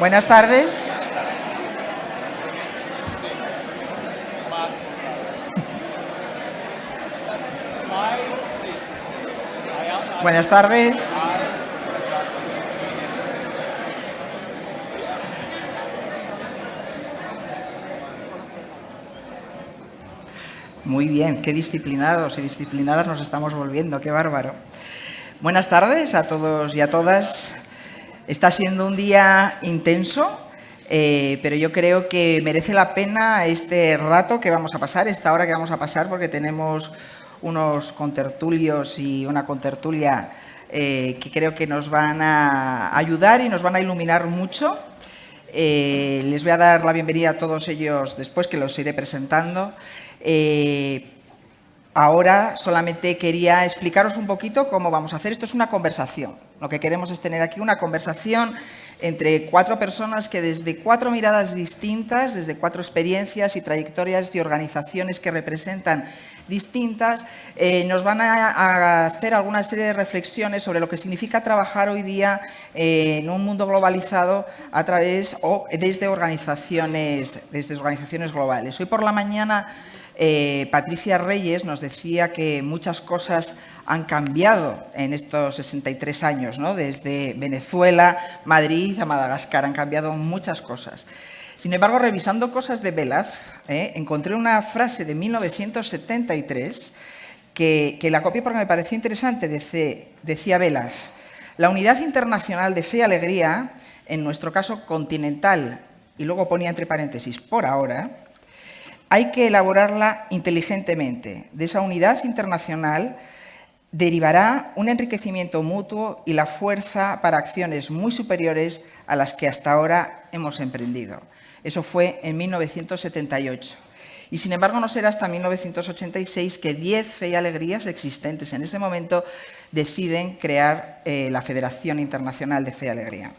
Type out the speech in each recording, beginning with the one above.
Buenas tardes. Buenas tardes. Muy bien, qué disciplinados y disciplinadas nos estamos volviendo, qué bárbaro. Buenas tardes a todos y a todas. Está siendo un día intenso, pero yo creo que merece la pena este rato que vamos a pasar, esta hora que vamos a pasar, porque tenemos unos contertulios y una contertulia que creo que nos van a ayudar y nos van a iluminar mucho. Les voy a dar la bienvenida a todos ellos después, que los iré presentando. Ahora solamente quería explicaros un poquito cómo vamos a hacer. Esto es una conversación. Lo que queremos es tener aquí una conversación entre cuatro personas que desde cuatro miradas distintas, desde cuatro experiencias y trayectorias y organizaciones que representan distintas, nos van a hacer alguna serie de reflexiones sobre lo que significa trabajar hoy día en un mundo globalizado a través o desde organizaciones globales. Hoy por la mañana Patricia Reyes nos decía que muchas cosas han cambiado en estos 63 años, ¿no? Desde Venezuela, Madrid a Madagascar, han cambiado muchas cosas. Sin embargo, revisando cosas de Velaz, encontré una frase de 1973 que la copié porque me pareció interesante. Decía Velaz: la unidad internacional de fe y alegría, en nuestro caso continental, y luego ponía entre paréntesis, por ahora, hay que elaborarla inteligentemente. De esa unidad internacional derivará un enriquecimiento mutuo y la fuerza para acciones muy superiores a las que hasta ahora hemos emprendido. Eso fue en 1978. Y sin embargo no será hasta 1986 que 10 Fe y Alegrías existentes en ese momento deciden crear la Federación Internacional de Fe y Alegría.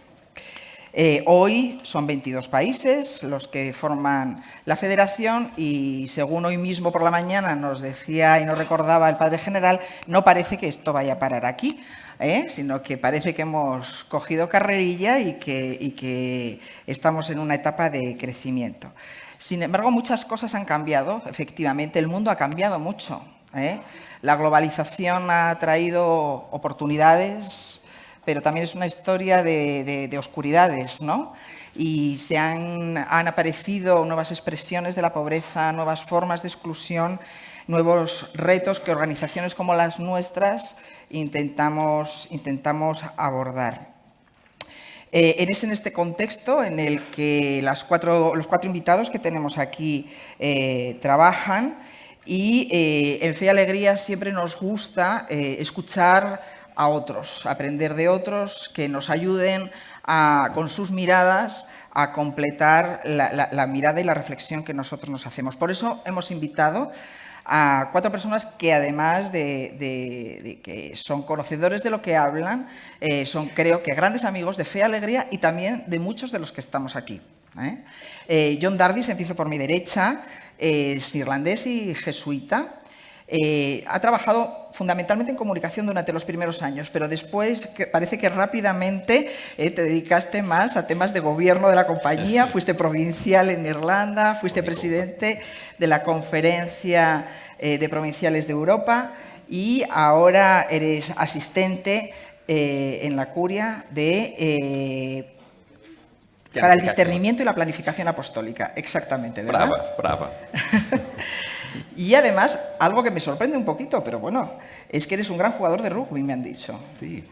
Hoy son 22 países los que forman la federación y, según hoy mismo por la mañana nos decía y nos recordaba el padre general, no parece que esto vaya a parar aquí, sino que parece que hemos cogido carrerilla y que estamos en una etapa de crecimiento. Sin embargo, muchas cosas han cambiado, efectivamente, el mundo ha cambiado mucho. La globalización ha traído oportunidades, pero también es una historia de oscuridades, ¿no? Y han aparecido nuevas expresiones de la pobreza, nuevas formas de exclusión, nuevos retos que organizaciones como las nuestras intentamos abordar. Es en este contexto en el que los cuatro invitados que tenemos aquí trabajan y en Fe y Alegría siempre nos gusta escuchar a otros, aprender de otros que nos ayuden con sus miradas a completar la mirada y la reflexión que nosotros nos hacemos. Por eso hemos invitado a cuatro personas que, además de que son conocedores de lo que hablan, son, creo que, grandes amigos de Fe y Alegría y también de muchos de los que estamos aquí. John Dardis, empiezo por mi derecha, es irlandés y jesuita. Ha trabajado fundamentalmente en comunicación durante los primeros años, pero después parece que rápidamente te dedicaste más a temas de gobierno de la compañía, fuiste provincial en Irlanda, fuiste presidente de la Conferencia de Provinciales de Europa y ahora eres asistente en la curia para el discernimiento y la planificación apostólica. Exactamente, ¿verdad? Brava. Y además, algo que me sorprende un poquito, pero bueno, es que eres un gran jugador de rugby, me han dicho. Sí.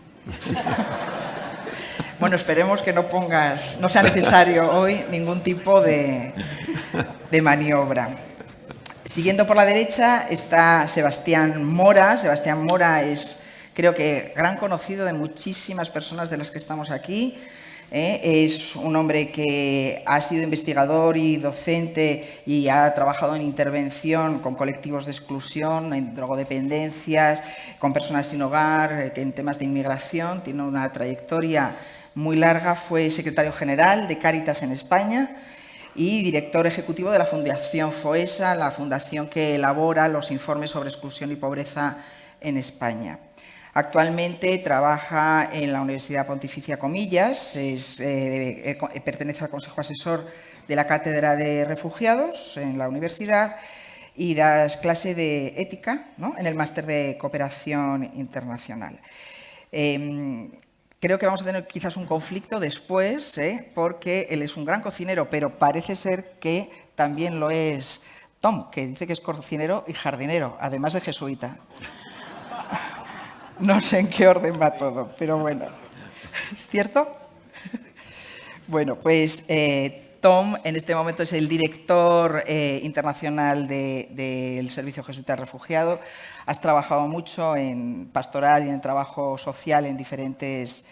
Bueno, esperemos que no sea necesario hoy ningún tipo de maniobra. Siguiendo por la derecha está Sebastián Mora. Sebastián Mora es, creo que, gran conocido de muchísimas personas de las que estamos aquí. Es un hombre que ha sido investigador y docente y ha trabajado en intervención con colectivos de exclusión, en drogodependencias, con personas sin hogar, en temas de inmigración. Tiene una trayectoria muy larga. Fue secretario general de Cáritas en España y director ejecutivo de la Fundación FOESA, la fundación que elabora los informes sobre exclusión y pobreza en España. Actualmente trabaja en la Universidad Pontificia Comillas, pertenece al Consejo Asesor de la Cátedra de Refugiados en la universidad y da clase de ética, ¿no?, en el Máster de Cooperación Internacional. Creo que vamos a tener quizás un conflicto después, porque él es un gran cocinero, pero parece ser que también lo es Tom, que dice que es cocinero y jardinero, además de jesuita. No sé en qué orden va todo, pero bueno. ¿Es cierto? Bueno, pues Tom en este momento es el director internacional del Servicio Jesuita Refugiado. Has trabajado mucho en pastoral y en trabajo social en diferentes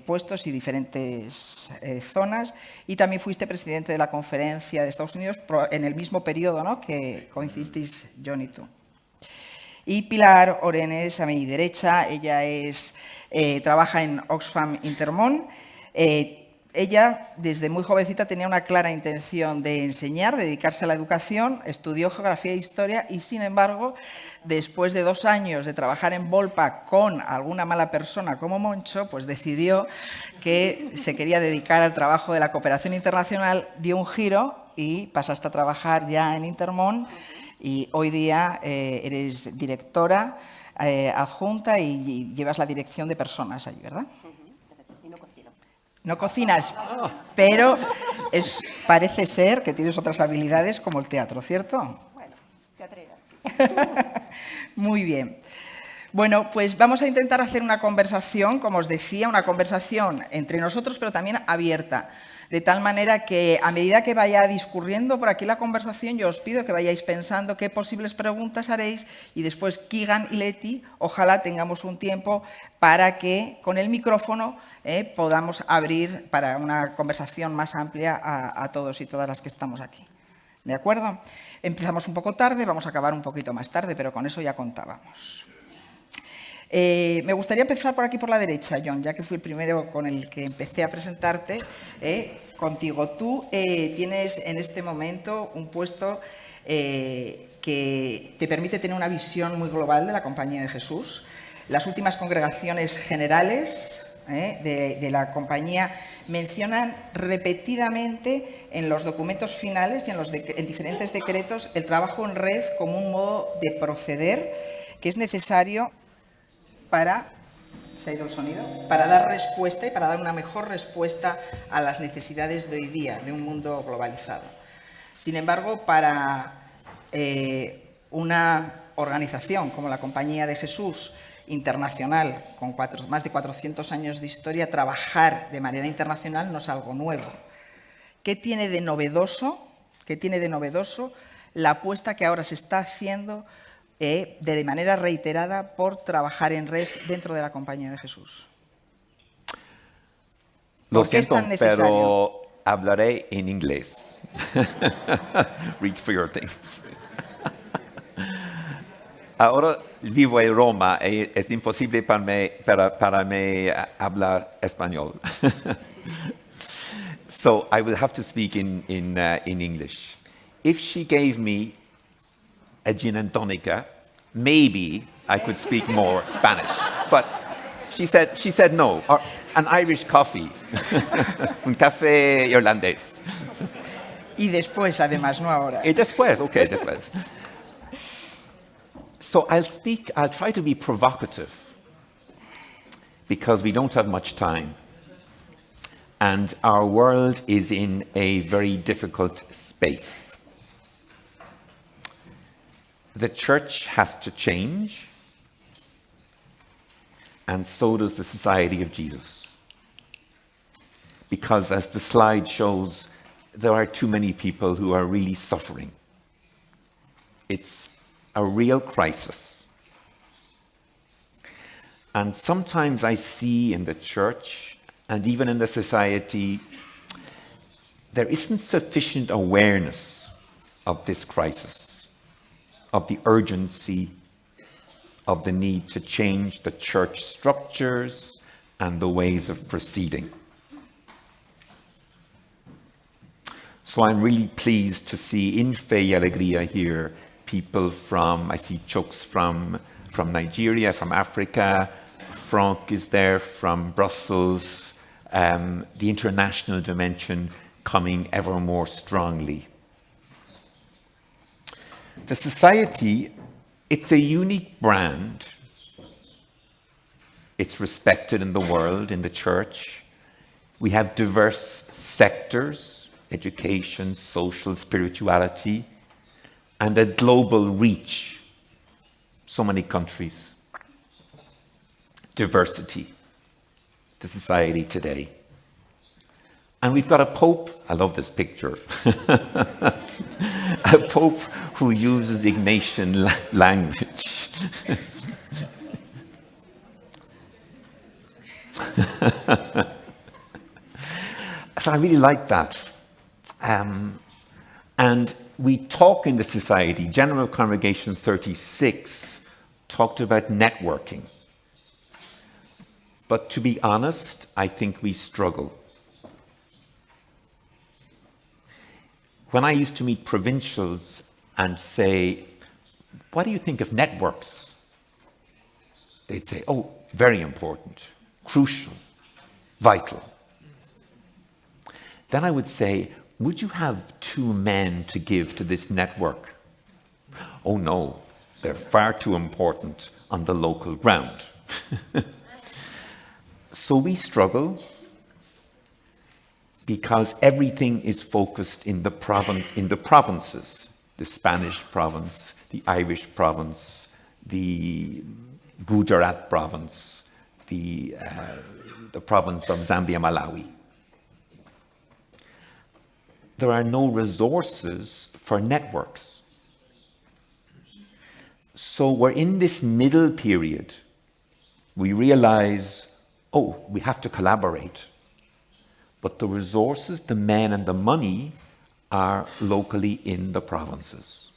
puestos y diferentes zonas, y también fuiste presidente de la Conferencia de Estados Unidos en el mismo periodo, ¿no?, que coincidisteis John y tú. Y Pilar Orenes, a mi derecha, ella trabaja en Oxfam Intermón. Ella, desde muy jovencita, tenía una clara intención de enseñar, de dedicarse a la educación, estudió Geografía e Historia y, sin embargo, después de 2 años de trabajar en Volpa con alguna mala persona como Moncho, pues decidió que se quería dedicar al trabajo de la cooperación internacional, dio un giro y pasaste a trabajar ya en Intermón. Y hoy día eres directora adjunta y llevas la dirección de personas allí, ¿verdad? Y no cocino. No cocinas, pero parece ser que tienes otras habilidades como el teatro, ¿cierto? Bueno, teatrera. Muy bien. Bueno, pues vamos a intentar hacer una conversación, como os decía, una conversación entre nosotros, pero también abierta. De tal manera que a medida que vaya discurriendo por aquí la conversación, yo os pido que vayáis pensando qué posibles preguntas haréis y después Keegan y Leti, ojalá tengamos un tiempo para que con el micrófono podamos abrir para una conversación más amplia a todos y todas las que estamos aquí. ¿De acuerdo? Empezamos un poco tarde, vamos a acabar un poquito más tarde, pero con eso ya contábamos. Me gustaría empezar por aquí, por la derecha, John, ya que fui el primero con el que empecé a presentarte. Contigo. Tú tienes en este momento un puesto que te permite tener una visión muy global de la Compañía de Jesús. Las últimas congregaciones generales de la Compañía mencionan repetidamente en los documentos finales y en diferentes decretos el trabajo en red como un modo de proceder que es necesario para dar respuesta y para dar una mejor respuesta a las necesidades de hoy día, de un mundo globalizado. Sin embargo, para una organización como la Compañía de Jesús Internacional, con más de 400 años de historia, trabajar de manera internacional no es algo nuevo. ¿Qué tiene de novedoso la apuesta que ahora se está haciendo de manera reiterada por trabajar en red dentro de la Compañía de Jesús? Lo siento, pero hablaré en inglés. Reach for your things. Ahora vivo en Roma y es imposible para mí hablar español. So I will have to speak in English. If she gave me a gin and tonica, maybe I could speak more Spanish. But she said no. Or an Irish coffee. Un café irlandés. Y después, además, no ahora. Y después, okay, después. So I'll try to be provocative because we don't have much time. And our world is in a very difficult space. The church has to change, and so does the Society of Jesus. Because as the slide shows, there are too many people who are really suffering. It's a real crisis. And sometimes I see in the church, and even in the society, there isn't sufficient awareness of this crisis, of the urgency, of the need to change the church structures and the ways of proceeding. So I'm really pleased to see in Fe y Alegría here people from, I see Chooks from from Nigeria, from Africa. Franck is there from Brussels. The international dimension coming ever more strongly. The society, it's a unique brand. It's respected in the world, in the church. We have diverse sectors, education, social, spirituality, and a global reach. So many countries. Diversity, the society today. And we've got a pope, I love this picture, a pope who uses Ignatian language. So I really like that. And we talk in the society, General Congregation 36 talked about networking. But to be honest, I think we struggle. When I used to meet provincials and say, what do you think of networks? They'd say, oh, very important, crucial, vital. Then I would say, would you have 2 men to give to this network? Oh no, they're far too important on the local ground. So we struggle because everything is focused in the provinces, the Spanish province, the Irish province, the Gujarat province, the province of Zambia, Malawi. There are no resources for networks. So we're in this middle period. We realize, oh, we have to collaborate. But the resources, the men and the money are locally in the provinces.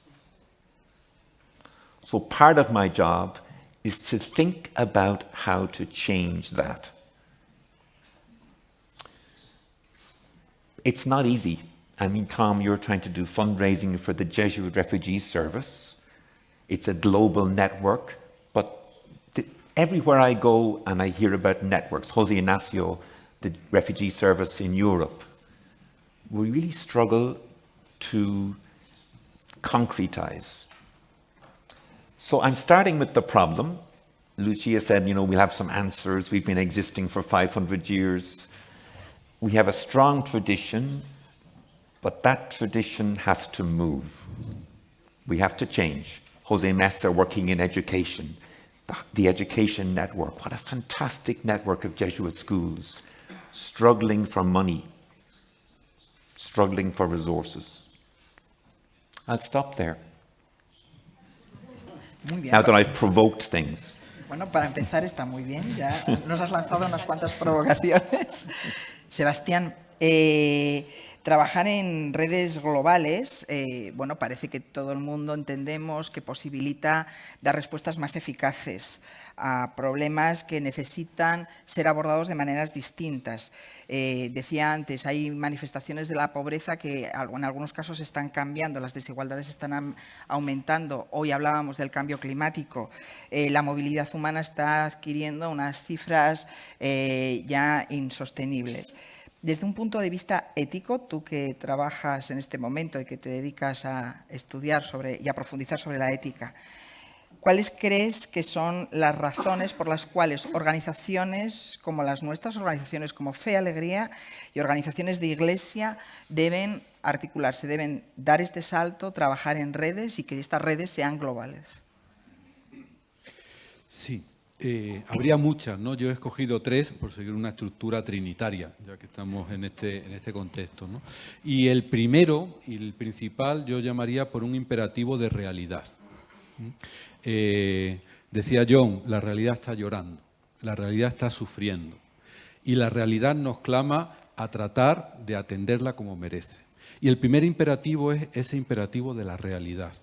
So part of my job is to think about how to change that. It's not easy. I mean, Tom, you're trying to do fundraising for the Jesuit Refugee Service. It's a global network, but everywhere I go and I hear about networks, Jose Ignacio, the refugee service in Europe, we really struggle to concretize. So I'm starting with the problem. Lucia said, we'll have some answers. We've been existing for 500 years. We have a strong tradition, but that tradition has to move. We have to change. Jose Mesa working in education, the education network. What a fantastic network of Jesuit schools, struggling for money, struggling for resources. I'll stop there. Muy bien. Now that I've provoked things. Bueno, para empezar está muy bien, ya nos has lanzado unas cuantas provocaciones. Sebastián, trabajar en redes globales, parece que todo el mundo entendemos que posibilita dar respuestas más eficaces a problemas que necesitan ser abordados de maneras distintas. Decía antes, hay manifestaciones de la pobreza que en algunos casos están cambiando, las desigualdades están aumentando. Hoy hablábamos del cambio climático. La movilidad humana está adquiriendo unas cifras ya insostenibles. Desde un punto de vista ético, tú que trabajas en este momento y que te dedicas a estudiar y a profundizar sobre la ética, ¿cuáles crees que son las razones por las cuales organizaciones como las nuestras, organizaciones como Fe y Alegría y organizaciones de iglesia deben articularse, deben dar este salto, trabajar en redes y que estas redes sean globales? Sí. Habría muchas, ¿no? Yo he escogido 3 por seguir una estructura trinitaria, ya que estamos en este contexto, ¿no? Y el primero y el principal yo llamaría por un imperativo de realidad. Decía John, la realidad está llorando, la realidad está sufriendo y la realidad nos clama a tratar de atenderla como merece. Y el primer imperativo es ese imperativo de la realidad.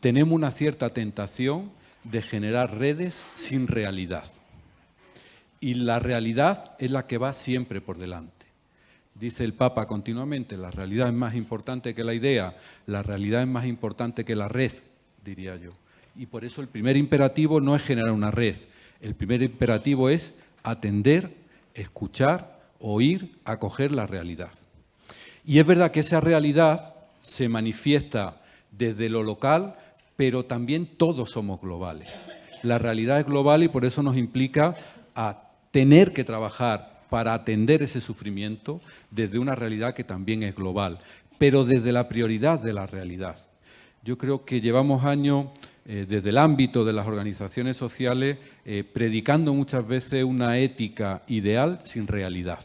Tenemos una cierta tentación de generar redes sin realidad. Y la realidad es la que va siempre por delante. Dice el Papa continuamente, la realidad es más importante que la idea, la realidad es más importante que la red, diría yo. Y por eso el primer imperativo no es generar una red. El primer imperativo es atender, escuchar, oír, acoger la realidad. Y es verdad que esa realidad se manifiesta desde lo local, pero también todos somos globales. La realidad es global y por eso nos implica a tener que trabajar para atender ese sufrimiento desde una realidad que también es global, pero desde la prioridad de la realidad. Yo creo que llevamos años, desde el ámbito de las organizaciones sociales, predicando muchas veces una ética ideal sin realidad.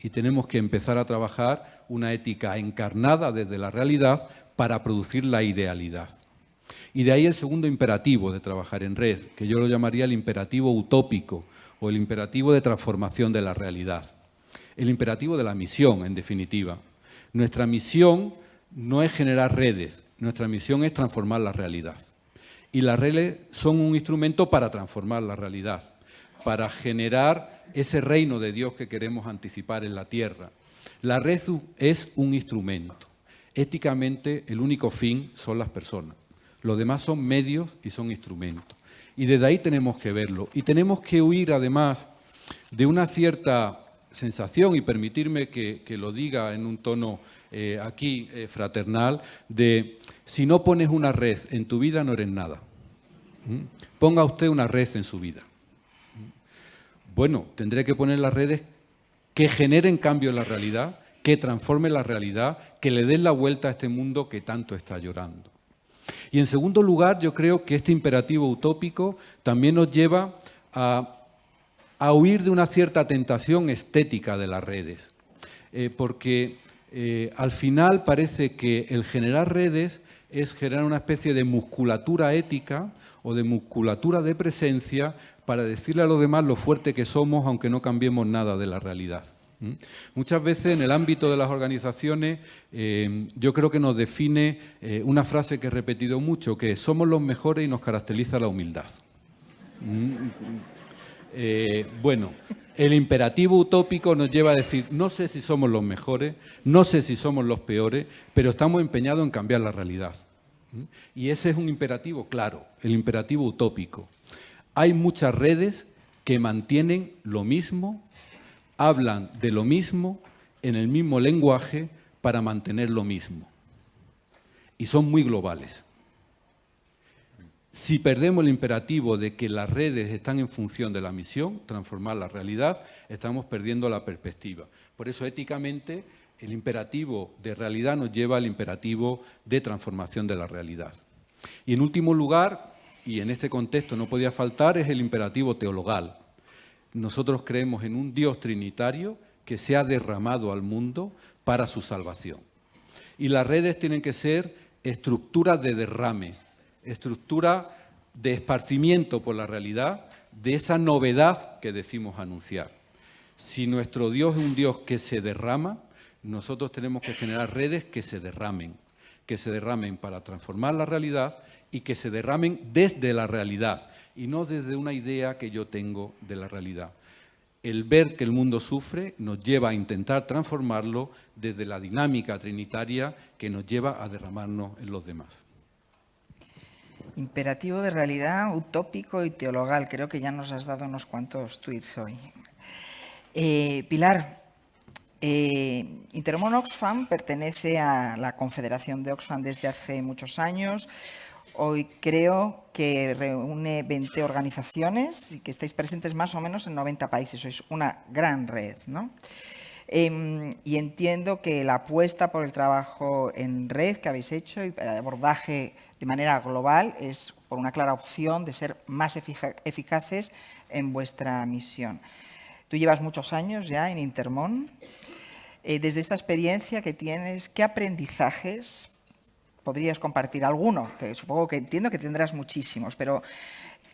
Y tenemos que empezar a trabajar una ética encarnada desde la realidad para producir la idealidad. Y de ahí el segundo imperativo de trabajar en red, que yo lo llamaría el imperativo utópico o el imperativo de transformación de la realidad. El imperativo de la misión, en definitiva. Nuestra misión no es generar redes, nuestra misión es transformar la realidad. Y las redes son un instrumento para transformar la realidad, para generar ese reino de Dios que queremos anticipar en la tierra. La red es un instrumento. Éticamente, el único fin son las personas. Los demás son medios y son instrumentos. Y desde ahí tenemos que verlo. Y tenemos que huir, además, de una cierta sensación, y permitirme que lo diga en un tono aquí fraternal, de si no pones una red en tu vida no eres nada. Ponga usted una red en su vida. Bueno, tendré que poner las redes que generen cambio en la realidad, que transformen la realidad, que le den la vuelta a este mundo que tanto está llorando. Y en segundo lugar, yo creo que este imperativo utópico también nos lleva a huir de una cierta tentación estética de las redes. Porque al final parece que el generar redes es generar una especie de musculatura ética o de musculatura de presencia para decirle a los demás lo fuerte que somos, aunque no cambiemos nada de la realidad. Muchas veces en el ámbito de las organizaciones yo creo que nos define una frase que he repetido mucho, que somos los mejores y nos caracteriza la humildad. Bueno, el imperativo utópico nos lleva a decir, no sé si somos los mejores, no sé si somos los peores, pero estamos empeñados en cambiar la realidad. Y ese es un imperativo claro, el imperativo utópico. Hay muchas redes que mantienen lo mismo, hablan de lo mismo, en el mismo lenguaje, para mantener lo mismo. Y son muy globales. Si perdemos el imperativo de que las redes están en función de la misión, transformar la realidad, estamos perdiendo la perspectiva. Por eso, éticamente, el imperativo de realidad nos lleva al imperativo de transformación de la realidad. Y en último lugar, y en este contexto no podía faltar, es el imperativo teologal. Nosotros creemos en un Dios trinitario que se ha derramado al mundo para su salvación. Y las redes tienen que ser estructuras de derrame, estructuras de esparcimiento por la realidad de esa novedad que decimos anunciar. Si nuestro Dios es un Dios que se derrama, nosotros tenemos que generar redes que se derramen para transformar la realidad y que se derramen desde la realidad y no desde una idea que yo tengo de la realidad. El ver que el mundo sufre nos lleva a intentar transformarlo desde la dinámica trinitaria que nos lleva a derramarnos en los demás. Imperativo de realidad, utópico y teologal. Creo que ya nos has dado unos cuantos tuits hoy. Pilar, Intermón Oxfam pertenece a la Confederación de Oxfam desde hace muchos años. Hoy creo que reúne 20 organizaciones y que estáis presentes más o menos en 90 países. Sois una gran red, ¿no? Y entiendo que la apuesta por el trabajo en red que habéis hecho y para el abordaje de manera global es por una clara opción de ser más eficaces en vuestra misión. Tú llevas muchos años ya en Intermón. Desde esta experiencia que tienes, ¿qué aprendizajes podrías compartir? Alguno, que supongo que entiendo que tendrás muchísimos, pero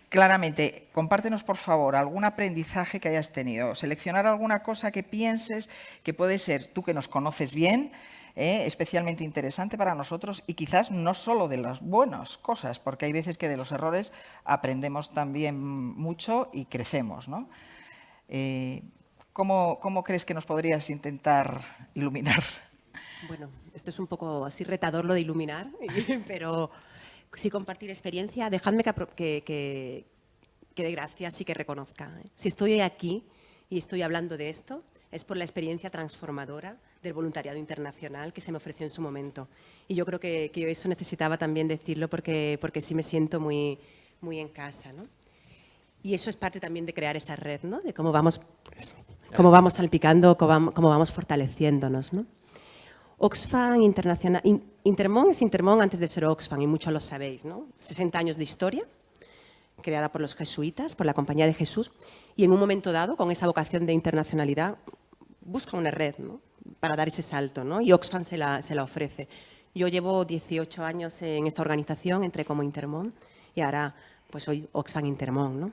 claramente, compártenos por favor algún aprendizaje que hayas tenido. Seleccionar alguna cosa que pienses que puede ser, tú que nos conoces bien, especialmente interesante para nosotros y quizás no solo de las buenas cosas, porque hay veces que de los errores aprendemos también mucho y crecemos, ¿no? ¿Cómo crees que nos podrías intentar iluminar? Bueno, esto es un poco así retador lo de iluminar, pero sí compartir experiencia, dejadme que dé gracias y que reconozca. Si estoy aquí y estoy hablando de esto, es por la experiencia transformadora del voluntariado internacional que se me ofreció en su momento. Y yo creo que yo eso necesitaba también decirlo porque sí me siento muy, muy en casa, ¿no? Y eso es parte también de crear esa red, ¿no? De cómo vamos salpicando, cómo vamos fortaleciéndonos, ¿no? Oxfam Internacional, Intermón es Intermón antes de ser Oxfam y muchos lo sabéis, ¿no? 60 años de historia, creada por los jesuitas, por la Compañía de Jesús, y en un momento dado, con esa vocación de internacionalidad, busca una red, ¿no? Para dar ese salto, ¿no? Y Oxfam se la ofrece. Yo llevo 18 años en esta organización, entré como Intermón y ahora pues soy Oxfam Intermón, ¿no?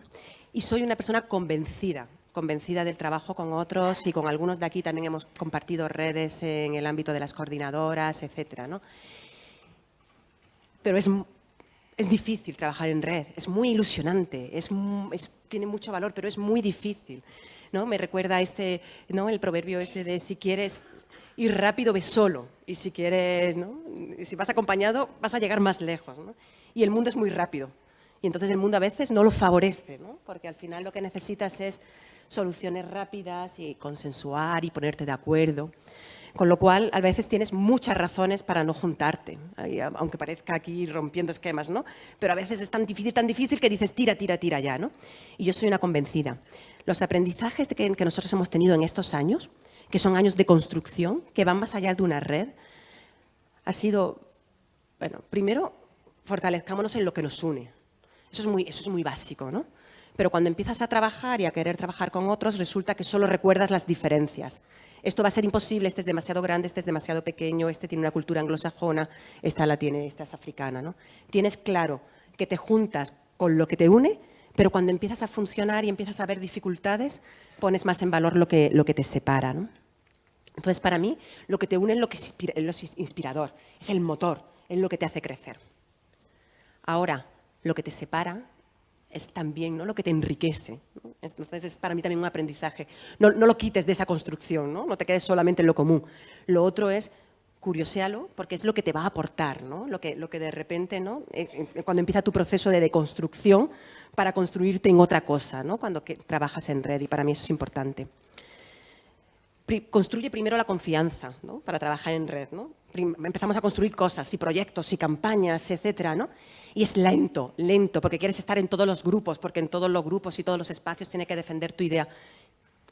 Y soy una persona convencida del trabajo con otros y con algunos de aquí también hemos compartido redes en el ámbito de las coordinadoras, etcétera, ¿no? Pero es difícil trabajar en red, es muy ilusionante, tiene mucho valor, pero es muy difícil, ¿no? Me recuerda ¿no? El proverbio de si quieres ir rápido, ve solo, y si quieres, ¿no? Si vas acompañado, vas a llegar más lejos, ¿no? Y el mundo es muy rápido, y entonces el mundo a veces no lo favorece, ¿no? Porque al final lo que necesitas es soluciones rápidas y consensuar y ponerte de acuerdo. Con lo cual, a veces tienes muchas razones para no juntarte, aunque parezca aquí rompiendo esquemas, ¿no? Pero a veces es tan difícil que dices tira ya, ¿no? Y yo soy una convencida. Los aprendizajes que nosotros hemos tenido en estos años, que son años de construcción, que van más allá de una red, ha sido, bueno, primero, fortalezcámonos en lo que nos une. Eso es muy básico, ¿no? Pero cuando empiezas a trabajar y a querer trabajar con otros, resulta que solo recuerdas las diferencias. Esto va a ser imposible, este es demasiado grande, este es demasiado pequeño, este tiene una cultura anglosajona, esta es africana, ¿no? Tienes claro que te juntas con lo que te une, pero cuando empiezas a funcionar y empiezas a ver dificultades, pones más en valor lo que te separa, ¿no? Entonces, para mí, lo que te une es lo inspirador, es el motor, es lo que te hace crecer. Ahora, lo que te separa es también, ¿no? Lo que te enriquece, ¿no? Entonces es para mí también un aprendizaje. No lo quites de esa construcción, no te quedes solamente en lo común. Lo otro es curioséalo porque es lo que te va a aportar, ¿no? Lo que de repente, ¿no? Cuando empieza tu proceso de deconstrucción para construirte en otra cosa, ¿no? Cuando trabajas en red, y para mí eso es importante. Construye primero la confianza, ¿no? Para trabajar en red, ¿no? Empezamos a construir cosas y proyectos y campañas, etcétera, ¿no? Y es lento, porque quieres estar en todos los grupos, porque en todos los grupos y todos los espacios tienes que defender tu idea.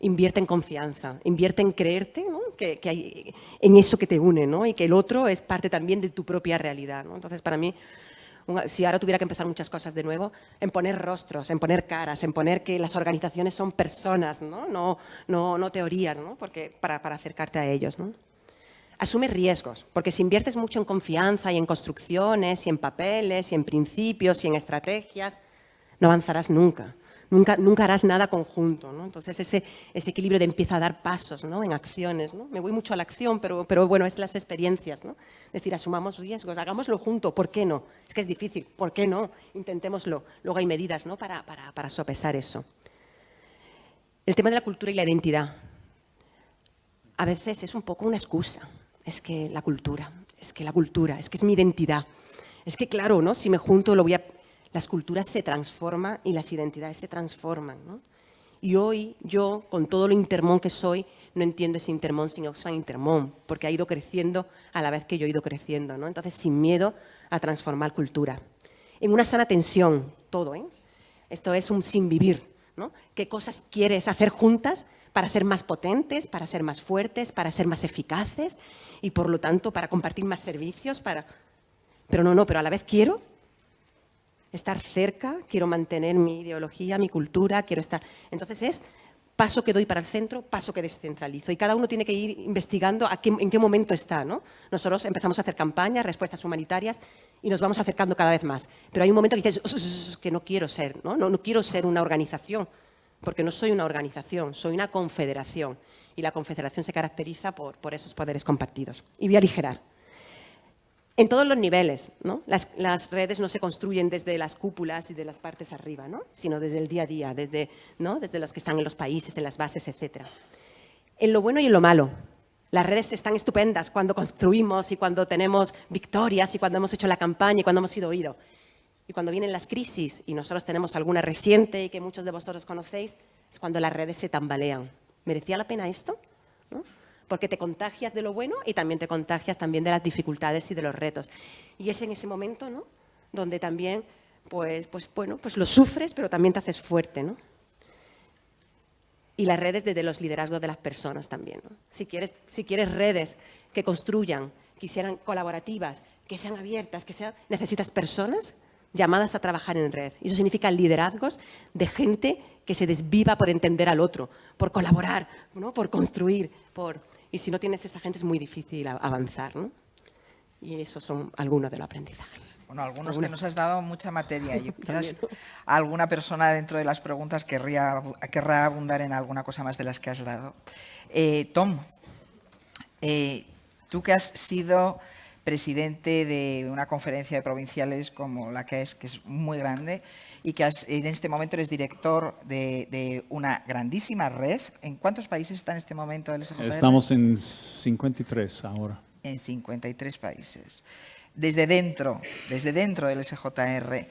Invierte en confianza, invierte en creerte, ¿no? que hay en eso que te une, ¿no? Y que el otro es parte también de tu propia realidad, ¿no? Entonces, para mí, si ahora tuviera que empezar muchas cosas de nuevo, en poner rostros, en poner caras, en poner que las organizaciones son personas, no teorías, ¿no? Porque para acercarte a ellos, ¿no? Asume riesgos, porque si inviertes mucho en confianza y en construcciones y en papeles y en principios y en estrategias, no avanzarás nunca. Nunca harás nada conjunto, ¿no? Entonces, ese equilibrio de empieza a dar pasos, ¿no? En acciones, ¿no? Me voy mucho a la acción, pero bueno, es las experiencias, ¿no? Es decir, asumamos riesgos, hagámoslo junto, ¿por qué no? Es que es difícil, ¿por qué no? Intentémoslo. Luego hay medidas, ¿no? Para sopesar eso. El tema de la cultura y la identidad. A veces es un poco una excusa. Es que la cultura, es que es mi identidad. Es que claro, ¿no? Si me junto las culturas se transforman y las identidades se transforman, ¿no? Y hoy yo, con todo lo Intermón que soy, no entiendo ese Intermón sin Oxfam Intermón, porque ha ido creciendo a la vez que yo he ido creciendo, ¿no? Entonces, sin miedo a transformar cultura. En una sana tensión, todo, ¿eh? Esto es un sin vivir, ¿no? ¿Qué cosas quieres hacer juntas para ser más potentes, para ser más fuertes, para ser más eficaces y, por lo tanto, para compartir más servicios? Pero a la vez quiero estar cerca, quiero mantener mi ideología, mi cultura, quiero estar... Entonces es paso que doy para el centro, paso que descentralizo. Y cada uno tiene que ir investigando en qué momento está, ¿no? Nosotros empezamos a hacer campañas, respuestas humanitarias y nos vamos acercando cada vez más. Pero hay un momento que dices que no quiero ser, ¿no? No quiero ser una organización, porque no soy una organización, soy una confederación. Y la confederación se caracteriza por esos poderes compartidos. Y voy a aligerar. En todos los niveles, ¿no? Las redes no se construyen desde las cúpulas y de las partes arriba, ¿no? Sino desde el día a día, desde los que están en los países, en las bases, etc. En lo bueno y en lo malo. Las redes están estupendas cuando construimos y cuando tenemos victorias y cuando hemos hecho la campaña y cuando hemos sido oídos. Y cuando vienen las crisis, y nosotros tenemos alguna reciente y que muchos de vosotros conocéis, es cuando las redes se tambalean. ¿Merecía la pena esto? ¿No? Porque te contagias de lo bueno y también te contagias también de las dificultades y de los retos. Y es en ese momento, ¿no?, donde también pues lo sufres, pero también te haces fuerte, ¿no? Y las redes desde los liderazgos de las personas también, ¿no? Si quieres redes que construyan, que sean colaborativas, que sean abiertas, necesitas personas llamadas a trabajar en red. Y eso significa liderazgos de gente que se desviva por entender al otro, por colaborar, ¿no?, por construir, y si no tienes esa gente es muy difícil avanzar, ¿no? Y esos son algunos de los aprendizajes. Bueno, algunos que nos has dado mucha materia. Yo quizás alguna persona dentro de las preguntas querrá abundar en alguna cosa más de las que has dado. Tom, tú que has sido presidente de una conferencia de provinciales como la que es muy grande, y que en este momento eres director de una grandísima red. ¿En cuántos países está en este momento el SJR? Estamos en 53 ahora. En 53 países. Desde dentro del SJR,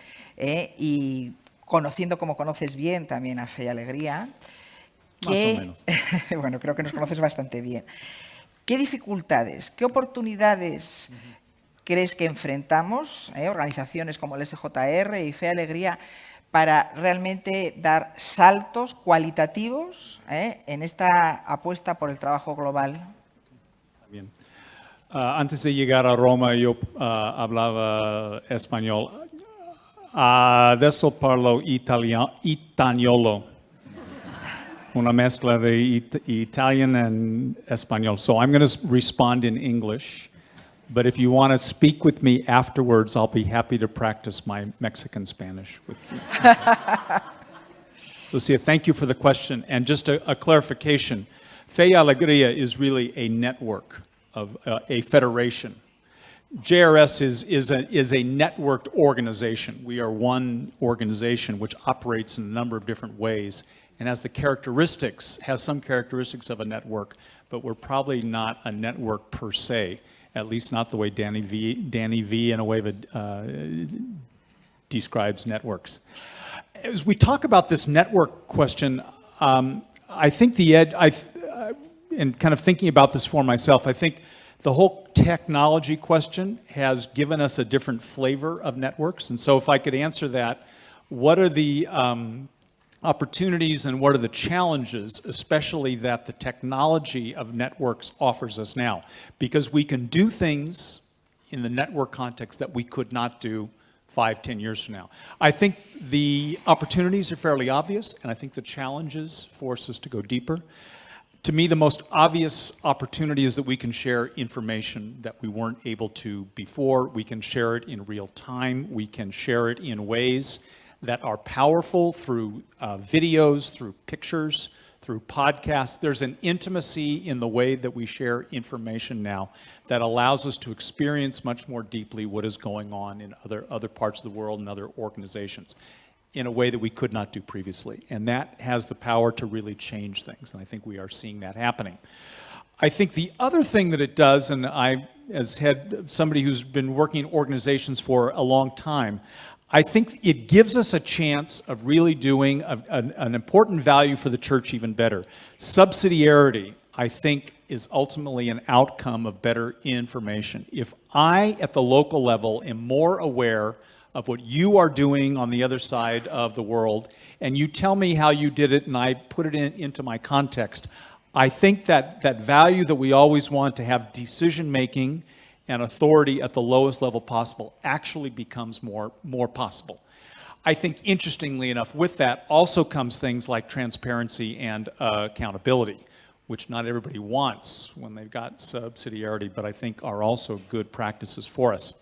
y conociendo como conoces bien también a Fe y Alegría, Más o menos. Bueno, creo que nos conoces bastante bien. ¿Qué dificultades, qué oportunidades crees que enfrentamos, organizaciones como el SJR y Fe y Alegría, para realmente dar saltos cualitativos en esta apuesta por el trabajo global? Bien. Antes de llegar a Roma yo hablaba español. Adesso parlo italiano. Una mezcla de Italian and español. So I'm going to respond in English. But if you want to speak with me afterwards, I'll be happy to practice my Mexican Spanish with you. Lucia, thank you for the question. And just a clarification, Fe y Alegría is really a network of a federation. JRS is a networked organization. We are one organization which operates in a number of different ways and has some characteristics of a network, but we're probably not a network per se, at least not the way Danny V. in a way describes networks. As we talk about this network question, I think and kind of thinking about this for myself, I think the whole technology question has given us a different flavor of networks. And so if I could answer that, what are the opportunities and what are the challenges, especially that the technology of networks offers us now? Because we can do things in the network context that we could not do 5-10 years from now. I think the opportunities are fairly obvious, and I think the challenges force us to go deeper. To me, the most obvious opportunity is that we can share information that we weren't able to before. We can share it in real time. We can share it in ways that are powerful through videos, through pictures, through podcasts. There's an intimacy in the way that we share information now that allows us to experience much more deeply what is going on in other parts of the world and other organizations in a way that we could not do previously. And that has the power to really change things, and I think we are seeing that happening. I think the other thing that it does, and I, as somebody who's been working in organizations for a long time, I think it gives us a chance of really doing an important value for the church even better. Subsidiarity, I think, is ultimately an outcome of better information. If I, at the local level, am more aware of what you are doing on the other side of the world, and you tell me how you did it and I put it into my context, I think that value that we always want to have decision-making and authority at the lowest level possible actually becomes more possible. I think, interestingly enough, with that also comes things like transparency and accountability, which not everybody wants when they've got subsidiarity, but I think are also good practices for us.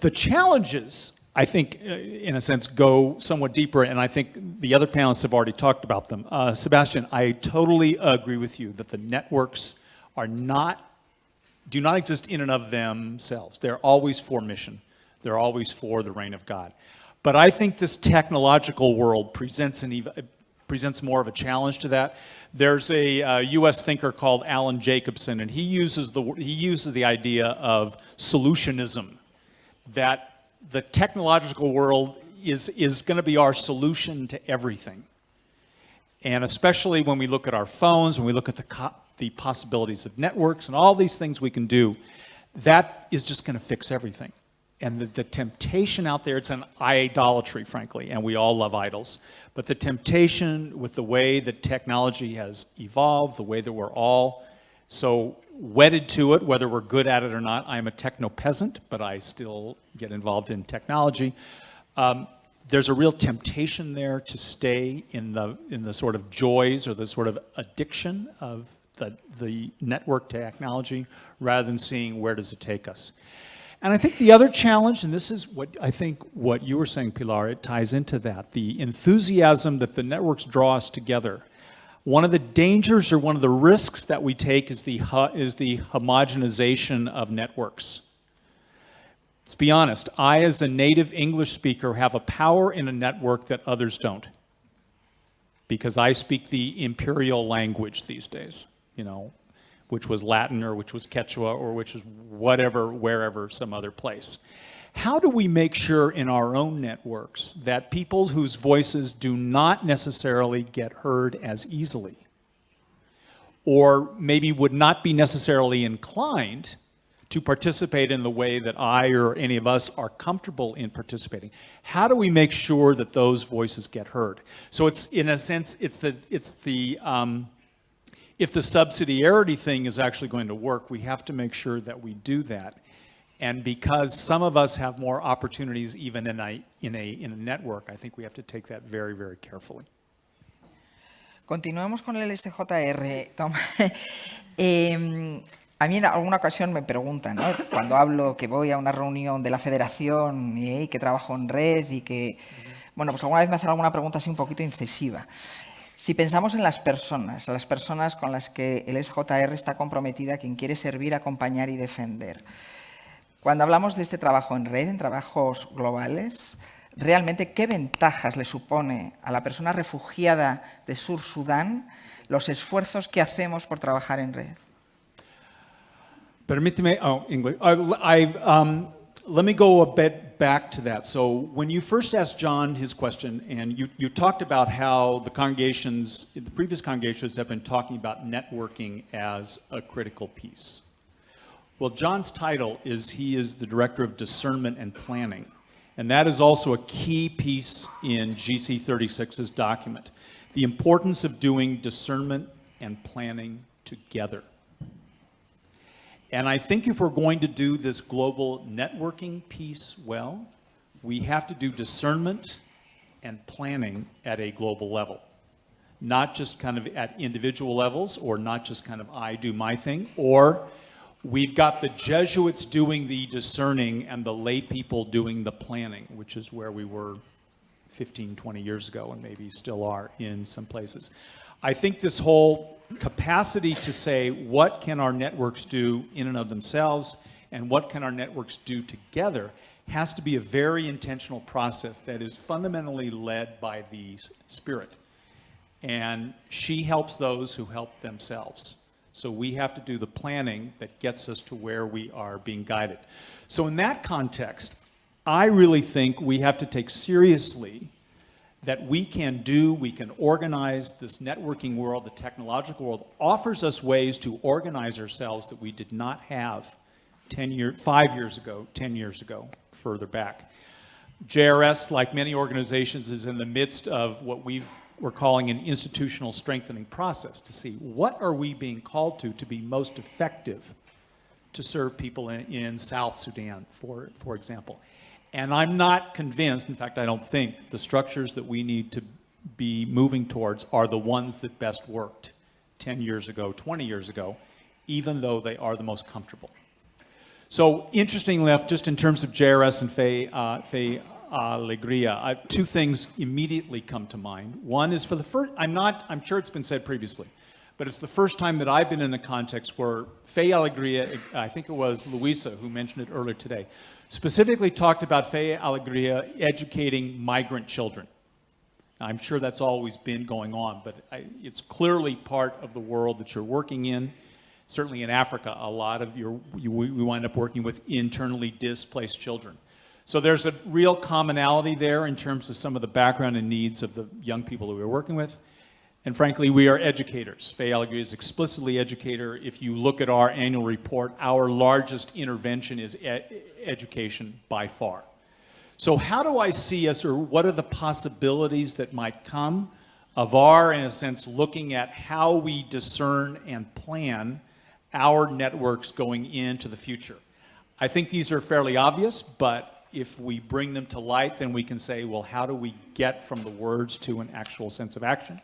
The challenges, I think, in a sense, go somewhat deeper, and I think the other panelists have already talked about them. Sebastian, I totally agree with you that the networks do not exist in and of themselves. They're always for mission. They're always for the reign of God. But I think this technological world presents presents more of a challenge to that. There's a U.S. thinker called Alan Jacobson, and he uses the idea of solutionism, that the technological world is going to be our solution to everything. And especially when we look at our phones, when we look at the possibilities of networks and all these things we can do, that is just going to fix everything. And the temptation out there, it's an idolatry, frankly, and we all love idols. But the temptation with the way that technology has evolved, the way that we're all so wedded to it, whether we're good at it or not. I'm a techno-peasant, but I still get involved in technology. There's a real temptation there to stay in the sort of joys or the sort of addiction of the network technology rather than seeing where does it take us. And I think the other challenge, and this is what you were saying, Pilar, it ties into that, the enthusiasm that the networks draw us together. One of the dangers or one of the risks that we take is the homogenization of networks. Let's be honest, I as a native English speaker have a power in a network that others don't, because I speak the imperial language these days, which was Latin or which was Quechua or which is whatever, wherever, some other place. How do we make sure in our own networks that people whose voices do not necessarily get heard as easily, or maybe would not be necessarily inclined to participate in the way that I or any of us are comfortable in participating, how do we make sure that those voices get heard? So it's, in a sense, if the subsidiarity thing is actually going to work, we have to make sure that we do that. And because some of us have more opportunities even in a network, I think we have to take that very, very carefully. Continuemos con el SJR, Tom. A mí en alguna ocasión me preguntan, ¿no? Cuando hablo que voy a una reunión de la federación y que trabajo en red y que, bueno, pues alguna vez me hacen alguna pregunta así un poquito incisiva. Si pensamos en las personas con las que el SJR está comprometida, quien quiere servir, acompañar y defender. Cuando hablamos de este trabajo en red, en trabajos globales, realmente, ¿qué ventajas le supone a la persona refugiada de Sur Sudán los esfuerzos que hacemos por trabajar en red? Permíteme, English. Let me go a bit back to that. So when you first asked John his question, and you talked about how the previous congregations have been talking about networking as a critical piece. Well, John's title is he is the Director of Discernment and Planning. And that is also a key piece in GC36's document. The importance of doing discernment and planning together. And I think if we're going to do this global networking piece well, we have to do discernment and planning at a global level. Not just kind of at individual levels, or not just kind of I do my thing, or we've got the Jesuits doing the discerning and the lay people doing the planning, which is where we were 15, 20 years ago, and maybe still are in some places. I think this whole capacity to say what can our networks do in and of themselves and what can our networks do together has to be a very intentional process that is fundamentally led by the Spirit. And she helps those who help themselves. So we have to do the planning that gets us to where we are being guided. So in that context, I really think we have to take seriously that we can organize this networking world. The technological world offers us ways to organize ourselves that we did not have 5 years ago, 10 years ago, further back. JRS, like many organizations, is in the midst of what we're calling an institutional strengthening process to see what are we being called to be most effective to serve people in South Sudan, for example. And I'm not convinced, in fact, I don't think the structures that we need to be moving towards are the ones that best worked 10 years ago, 20 years ago, even though they are the most comfortable. So interestingly enough, just in terms of JRS and Fe Alegria, two things immediately come to mind. One is for the first, I'm sure it's been said previously, but it's the first time that I've been in a context where Fe Alegria, I think it was Luisa who mentioned it earlier today, specifically talked about Fe Alegria educating migrant children. I'm sure that's always been going on, but it's clearly part of the world that you're working in. Certainly in Africa, a lot of we wind up working with internally displaced children. So there's a real commonality there in terms of some of the background and needs of the young people that we're working with. And frankly, we are educators. Faye Allegri is explicitly educator. If you look at our annual report, our largest intervention is education by far. So how do I see us, or what are the possibilities that might come of our, in a sense, looking at how we discern and plan our networks going into the future? I think these are fairly obvious, but if we bring them to light, then we can say, well, how do we get from the words to an actual sense of action?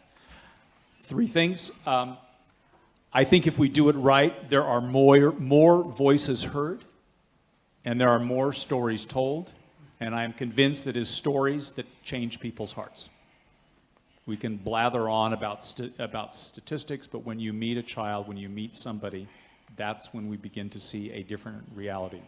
3 things. I think if we do it right, there are more voices heard, and there are more stories told, and I am convinced that it is stories that change people's hearts. We can blather on about statistics, but when you meet a child, when you meet somebody, that's when we begin to see a different reality.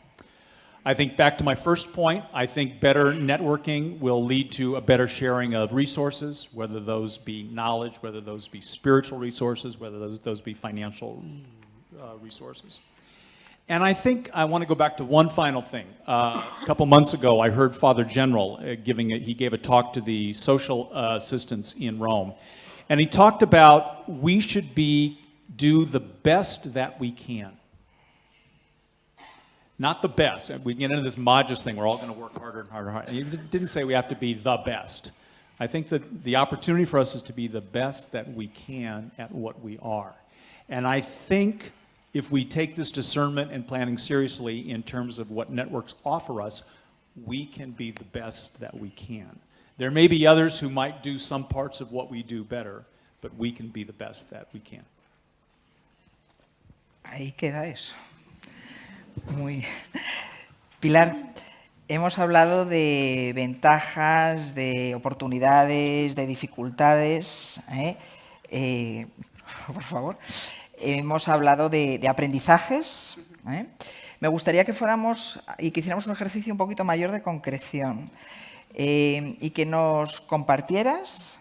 I think back to my first point, I think better networking will lead to a better sharing of resources, whether those be knowledge, whether those be spiritual resources, whether those be financial resources. And I think I want to go back to one final thing. A couple months ago, I heard Father General he gave a talk to the social assistants in Rome. And he talked about we should do the best that we can. Not the best. We get into this modest thing. We're all going to work harder and harder and harder. He didn't say we have to be the best. I think that the opportunity for us is to be the best that we can at what we are. And I think if we take this discernment and planning seriously in terms of what networks offer us, we can be the best that we can. There may be others who might do some parts of what we do better, but we can be the best that we can. Ahí queda eso. Muy. Pilar, hemos hablado de ventajas, de oportunidades, de dificultades. Por favor. Hemos hablado de aprendizajes. Me gustaría que fuéramos y que hiciéramos un ejercicio un poquito mayor de concreción y que nos compartieras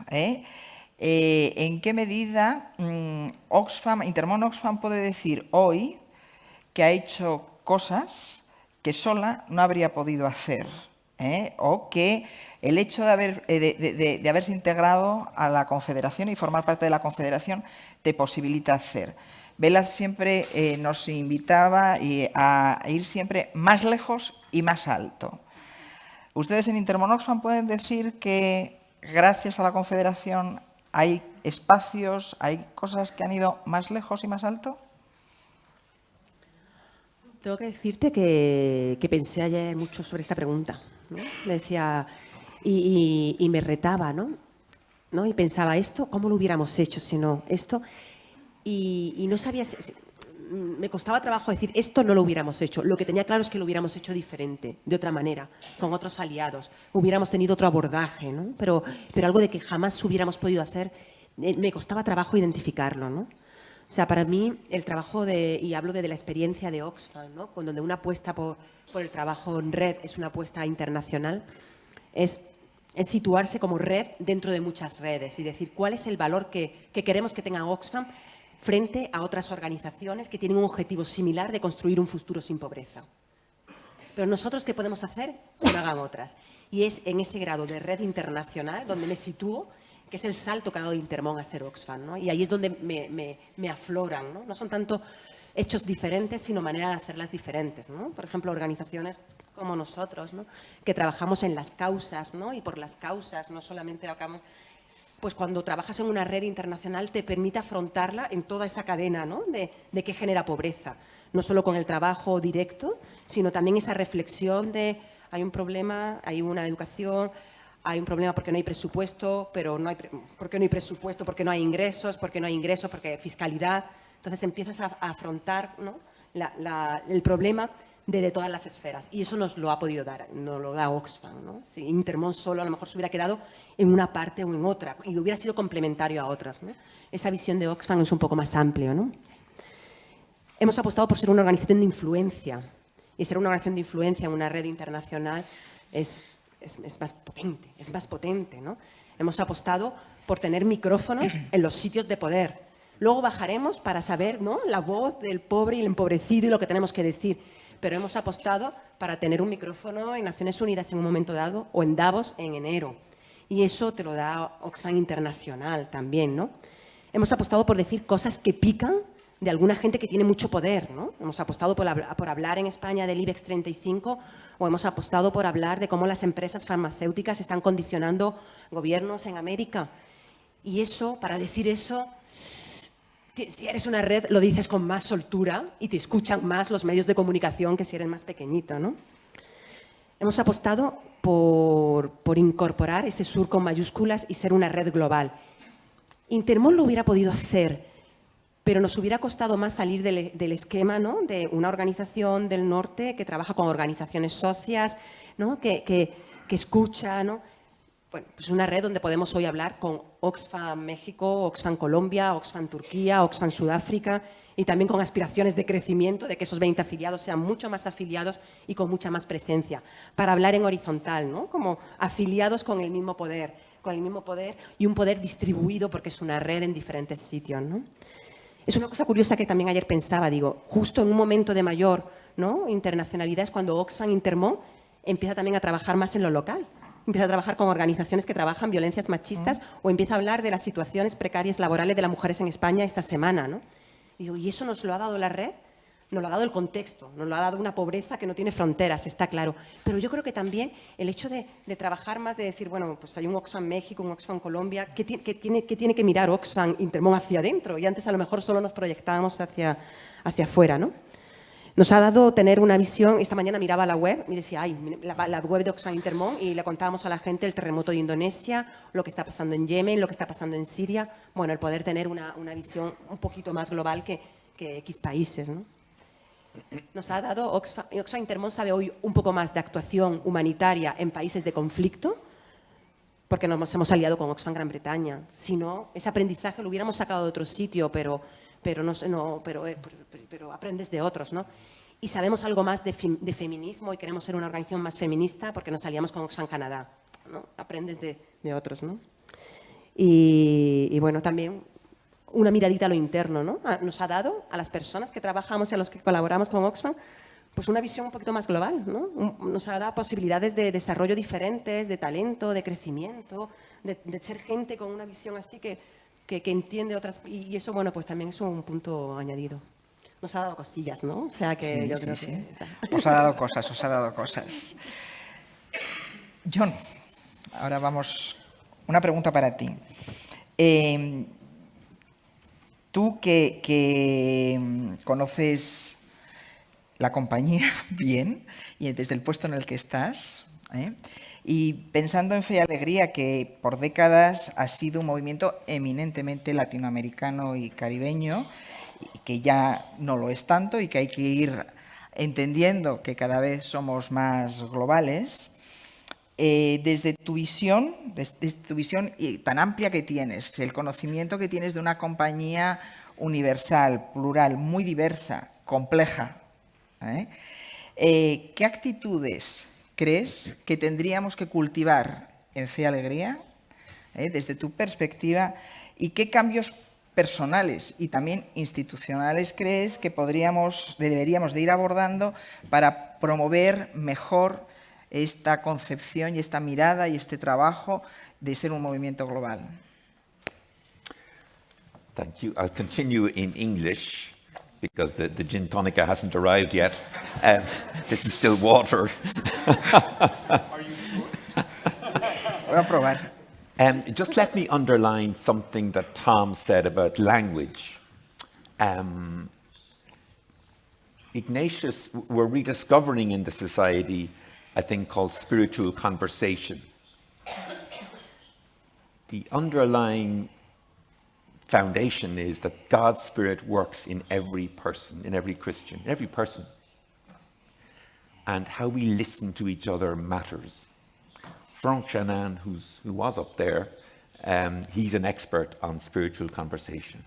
en qué medida Intermón Oxfam puede decir hoy que ha hecho cosas que sola no habría podido hacer, o que el hecho de haberse integrado a la Confederación y formar parte de la Confederación te posibilita hacer. Vela siempre nos invitaba a ir siempre más lejos y más alto. Ustedes en Intermón Oxfam pueden decir que gracias a la Confederación hay espacios, hay cosas que han ido más lejos y más alto. Tengo que decirte que pensé ayer mucho sobre esta pregunta, ¿no? Le decía, y me retaba, ¿no? Y pensaba, ¿esto cómo lo hubiéramos hecho si no? Esto, y no sabía, me costaba trabajo decir, esto no lo hubiéramos hecho. Lo que tenía claro es que lo hubiéramos hecho diferente, de otra manera, con otros aliados. Hubiéramos tenido otro abordaje, ¿no? Pero algo de que jamás hubiéramos podido hacer, me costaba trabajo identificarlo, ¿no? O sea, para mí el trabajo y hablo de la experiencia de Oxfam, ¿no? Donde una apuesta por el trabajo en red es una apuesta internacional, es situarse como red dentro de muchas redes y decir cuál es el valor que queremos que tenga Oxfam frente a otras organizaciones que tienen un objetivo similar de construir un futuro sin pobreza. Pero nosotros, ¿qué podemos hacer? Que lo hagan otras. Y es en ese grado de red internacional donde me sitúo, que es el salto que ha dado Intermón a ser Oxfam, ¿no? Y ahí es donde me afloran, ¿no? No son tanto hechos diferentes, sino manera de hacerlas diferentes, ¿no? Por ejemplo, organizaciones como nosotros, ¿no? Que trabajamos en las causas, ¿no? Y por las causas, no solamente acabamos, pues cuando trabajas en una red internacional te permite afrontarla en toda esa cadena, ¿no? de qué genera pobreza, no solo con el trabajo directo, sino también esa reflexión de hay un problema, hay una educación, hay un problema porque no hay presupuesto, pero no hay ¿por qué no hay presupuesto? Porque no hay ingresos, porque no hay ingresos, porque hay fiscalidad. Entonces empiezas a afrontar, ¿no? el problema de todas las esferas. Y eso nos lo ha podido dar, nos lo da Oxfam, ¿no? Si Intermón solo a lo mejor se hubiera quedado en una parte o en otra y hubiera sido complementario a otras, ¿no? Esa visión de Oxfam es un poco más amplio, ¿no? Hemos apostado por ser una organización de influencia. Y ser una organización de influencia en una red internacional es más potente, ¿no? Hemos apostado por tener micrófonos en los sitios de poder. Luego bajaremos para saber, ¿no?, la voz del pobre y el empobrecido y lo que tenemos que decir. Pero hemos apostado para tener un micrófono en Naciones Unidas en un momento dado o en Davos en enero. Y eso te lo da Oxfam Internacional también, ¿no? Hemos apostado por decir cosas que pican de alguna gente que tiene mucho poder, ¿no? Hemos apostado por hablar en España del IBEX 35 o hemos apostado por hablar de cómo las empresas farmacéuticas están condicionando gobiernos en América. Y eso, para decir eso, si eres una red, lo dices con más soltura y te escuchan más los medios de comunicación que si eres más pequeñito, ¿no? Hemos apostado por incorporar ese sur con mayúsculas y ser una red global. Intermón lo hubiera podido hacer, pero nos hubiera costado más salir del esquema, ¿no?, de una organización del norte que trabaja con organizaciones socias, ¿no?, que escucha, ¿no? Bueno, pues una red donde podemos hoy hablar con Oxfam México, Oxfam Colombia, Oxfam Turquía, Oxfam Sudáfrica y también con aspiraciones de crecimiento, de que esos 20 afiliados sean mucho más afiliados y con mucha más presencia, para hablar en horizontal, ¿no?, como afiliados con el mismo poder y un poder distribuido porque es una red en diferentes sitios, ¿no? Es una cosa curiosa que también ayer pensaba, digo, justo en un momento de mayor, ¿no?, internacionalidad es cuando Oxfam Intermón empieza también a trabajar más en lo local. Empieza a trabajar con organizaciones que trabajan violencias machistas o empieza a hablar de las situaciones precarias laborales de las mujeres en España esta semana, ¿no? Y digo, ¿y eso nos lo ha dado la red? Nos lo ha dado el contexto, nos lo ha dado una pobreza que no tiene fronteras, está claro. Pero yo creo que también el hecho de trabajar más, de decir, bueno, pues hay un Oxfam México, un Oxfam Colombia, ¿qué tiene que mirar Oxfam Intermón hacia adentro? Y antes a lo mejor solo nos proyectábamos hacia afuera, ¿no? Nos ha dado tener una visión. Esta mañana miraba la web y decía, ay, la web de Oxfam Intermón, y le contábamos a la gente el terremoto de Indonesia, lo que está pasando en Yemen, lo que está pasando en Siria. Bueno, el poder tener una visión un poquito más global que X países, ¿no? Nos ha dado Oxfam Intermón sabe hoy un poco más de actuación humanitaria en países de conflicto, porque nos hemos aliado con Oxfam Gran Bretaña. Si no, ese aprendizaje lo hubiéramos sacado de otro sitio, pero aprendes de otros, ¿no? Y sabemos algo más de feminismo y queremos ser una organización más feminista porque nos aliamos con Oxfam Canadá, ¿no? Aprendes de otros, ¿no? Y bueno, también una miradita a lo interno, ¿no? Nos ha dado a las personas que trabajamos y a los que colaboramos con Oxfam pues una visión un poquito más global, ¿no? Nos ha dado posibilidades de desarrollo diferentes, de talento, de crecimiento, de ser gente con una visión así que entiende otras, y eso, bueno, pues también es un punto añadido. Nos ha dado cosillas, ¿no? O sea que Sí, yo sí, creo sí. que... Os ha dado cosas. John, ahora vamos, una pregunta para ti. Tú que conoces la compañía bien y desde el puesto en el que estás, y pensando en Fe y Alegría, que por décadas ha sido un movimiento eminentemente latinoamericano y caribeño, y que ya no lo es tanto y que hay que ir entendiendo que cada vez somos más globales, desde tu visión tan amplia que tienes, el conocimiento que tienes de una compañía universal, plural, muy diversa, compleja, ¿qué actitudes crees que tendríamos que cultivar en Fe y Alegría, desde tu perspectiva, y qué cambios personales y también institucionales crees que deberíamos de ir abordando para promover mejor esta concepción y esta mirada y este trabajo de ser un movimiento global? Thank you. I'll continue in English because the gin tonica hasn't arrived yet. This is still water. Voy a probar. Just let me underline something that Tom said about language. Ignatius, we're rediscovering in the society a thing called spiritual conversation. The underlying foundation is that God's Spirit works in every person, in every Christian, in every person. And how we listen to each other matters. Frank Chanan, who was up there, he's an expert on spiritual conversation.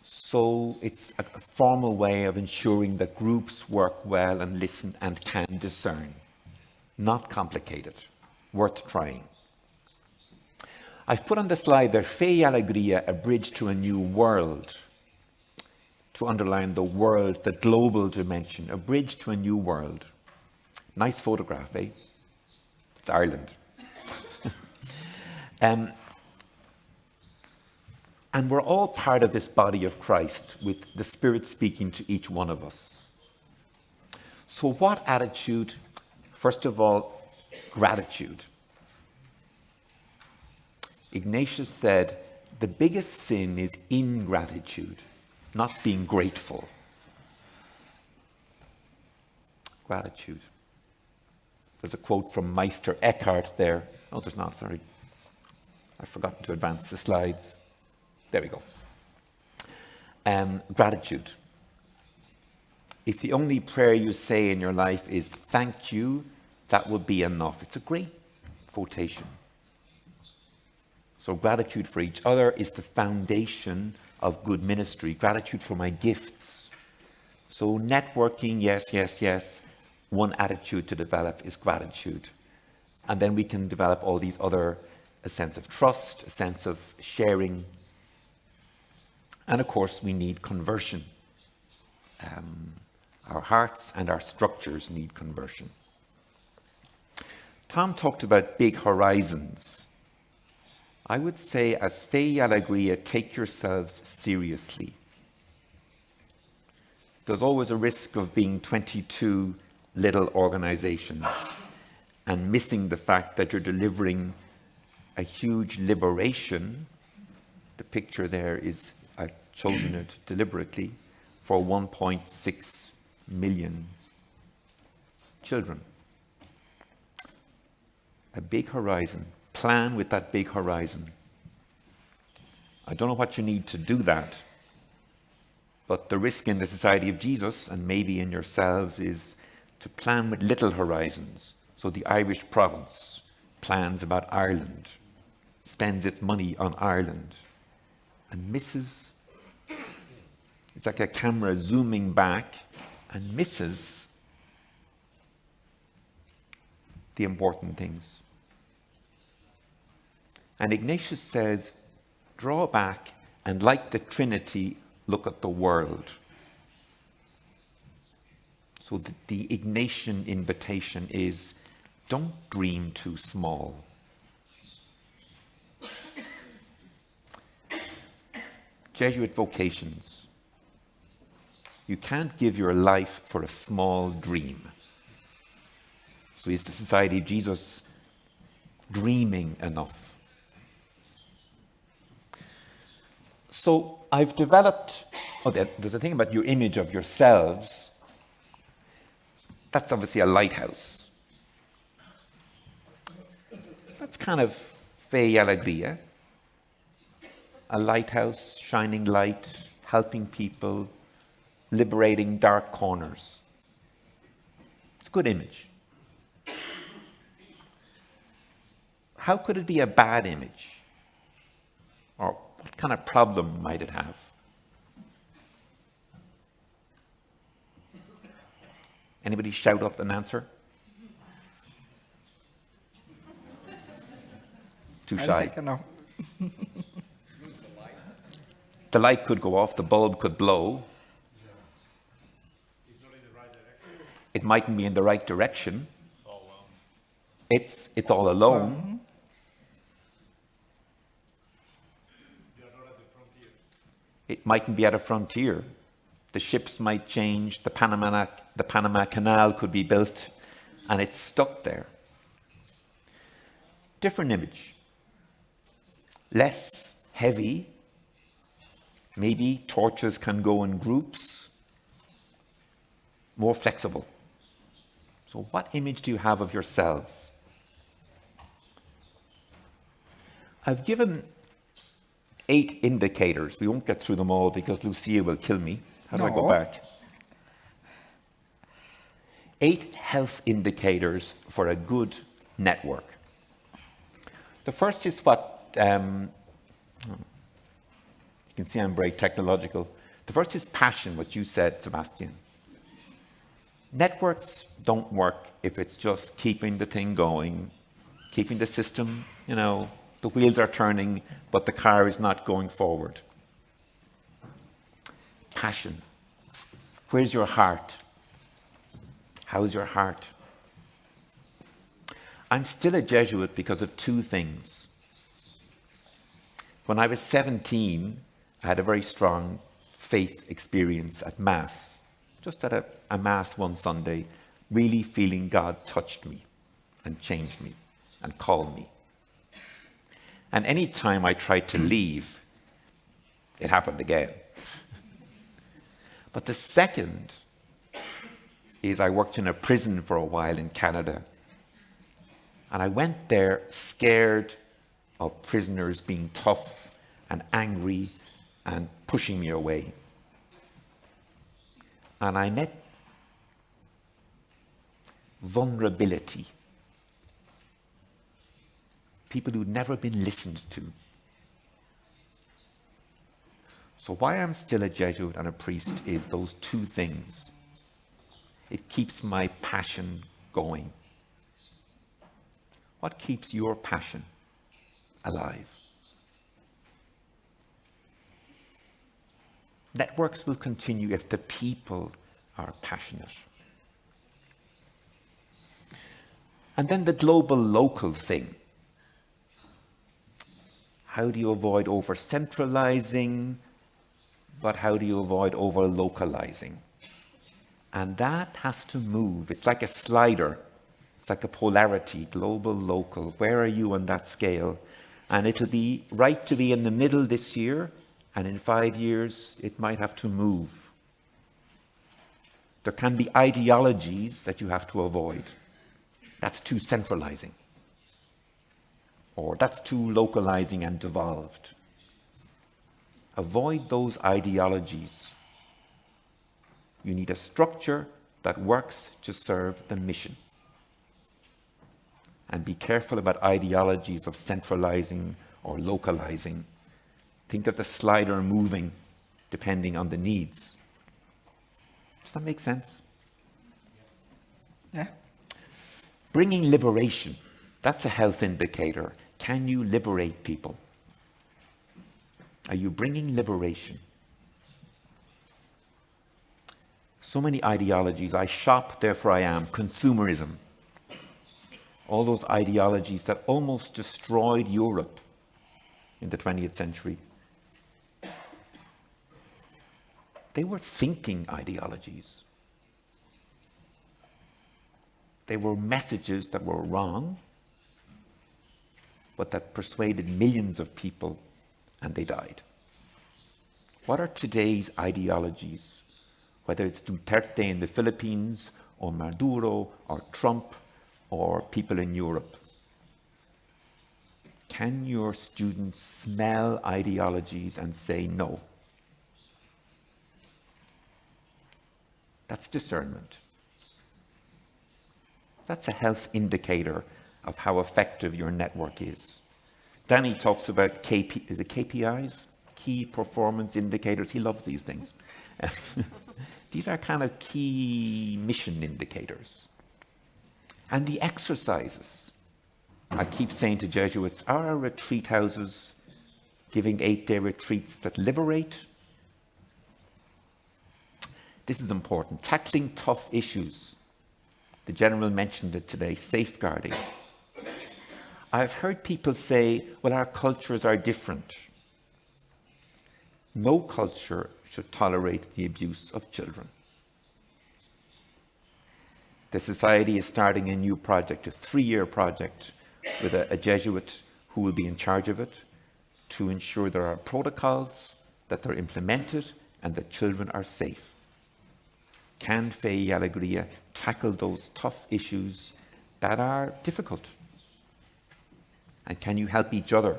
So it's a formal way of ensuring that groups work well and listen and can discern. Not complicated, worth trying. I've put on the slide there, Fe y Alegría, a bridge to a new world. To underline the world, the global dimension, a bridge to a new world. Nice photograph, eh? It's Ireland. And we're all part of this body of Christ, with the Spirit speaking to each one of us. So what attitude? First of all, gratitude. Ignatius said, the biggest sin is ingratitude, not being grateful. Gratitude. There's a quote from Meister Eckhart there. Oh, there's not, sorry. I've forgotten to advance the slides. There we go. Gratitude. If the only prayer you say in your life is thank you, that will be enough. It's a great quotation. So gratitude for each other is the foundation of good ministry. Gratitude for my gifts. So networking, yes, yes, yes. One attitude to develop is gratitude. And then we can develop all these other, a sense of trust, a sense of sharing. And of course, we need conversion. Our hearts and our structures need conversion. Tom talked about big horizons. I would say, as Fe y Alegría, take yourselves seriously. There's always a risk of being 22 little organizations and missing the fact that you're delivering a huge liberation. The picture there is, I've chosen it deliberately, for 1.6 million children. A big horizon. Plan with that big horizon. I don't know what you need to do that, but the risk in the Society of Jesus, and maybe in yourselves, is to plan with little horizons. So the Irish province plans about Ireland, spends its money on Ireland, and misses. It's like a camera zooming back and misses the important things. And Ignatius says, draw back and, like the Trinity, look at the world. So the Ignatian invitation is, don't dream too small. Jesuit vocations. You can't give your life for a small dream. So is the Society of Jesus dreaming enough? So I've developed, there's a thing about your image of yourselves. That's obviously a lighthouse. That's kind of Fe y Alegría. A lighthouse, shining light, helping people, liberating dark corners. It's a good image. How could it be a bad image? Or what kind of problem might it have? Anybody shout up an answer? Too shy. No. The light could go off, the bulb could blow. It mightn't be in the right direction. It's all alone. It mightn't be at a frontier. The ships might change, the Panama Canal could be built, and it's stuck there. Different image. Less heavy. Maybe torches can go in groups. More flexible. So what image do you have of yourselves? I've given 8 indicators. We won't get through them all because Lucia will kill me. How do I go back? 8 health indicators for a good network. The first is what, you can see I'm very technological. The first is passion, what you said, Sebastian. Networks don't work if it's just keeping the thing going, keeping the system, The wheels are turning, but the car is not going forward. Passion. Where's your heart? How's your heart? I'm still a Jesuit because of two things. When I was 17, I had a very strong faith experience at Mass. Just at a Mass one Sunday, really feeling God touched me and changed me and called me. And any time I tried to leave, it happened again. But the second is I worked in a prison for a while in Canada. And I went there scared of prisoners being tough and angry and pushing me away. And I met vulnerability. People who'd never been listened to. So why I'm still a Jesuit and a priest is those two things. It keeps my passion going. What keeps your passion alive? Networks will continue if the people are passionate. And then the global local thing. How do you avoid over-centralizing, but how do you avoid over-localizing? And that has to move. It's like a slider. It's like a polarity, global, local. Where are you on that scale? And it'll be right to be in the middle this year, and in 5 years, it might have to move. There can be ideologies that you have to avoid. That's too centralizing. Or that's too localizing and devolved. Avoid those ideologies. You need a structure that works to serve the mission. And be careful about ideologies of centralizing or localizing. Think of the slider moving depending on the needs. Does that make sense? Yeah. Bringing liberation. That's a health indicator. Can you liberate people? Are you bringing liberation? So many ideologies. I shop, therefore I am. Consumerism. All those ideologies that almost destroyed Europe in the 20th century. They were thinking ideologies. They were messages that were wrong, but that persuaded millions of people, and they died. What are today's ideologies? Whether it's Duterte in the Philippines, or Maduro, or Trump, or people in Europe. Can your students smell ideologies and say no? That's discernment. That's a health indicator of how effective your network is. Danny talks about KPIs? Key performance indicators. He loves these things. These are kind of key mission indicators. And the exercises. I keep saying to Jesuits, are our retreat houses giving 8-day retreats that liberate? This is important. Tackling tough issues. The General mentioned it today, safeguarding. I've heard people say, well, our cultures are different. No culture should tolerate the abuse of children. The Society is starting a new project, a 3-year project, with a Jesuit who will be in charge of it, to ensure there are protocols, that they're implemented, and that children are safe. Can Fé y Alegría tackle those tough issues that are difficult? And can you help each other?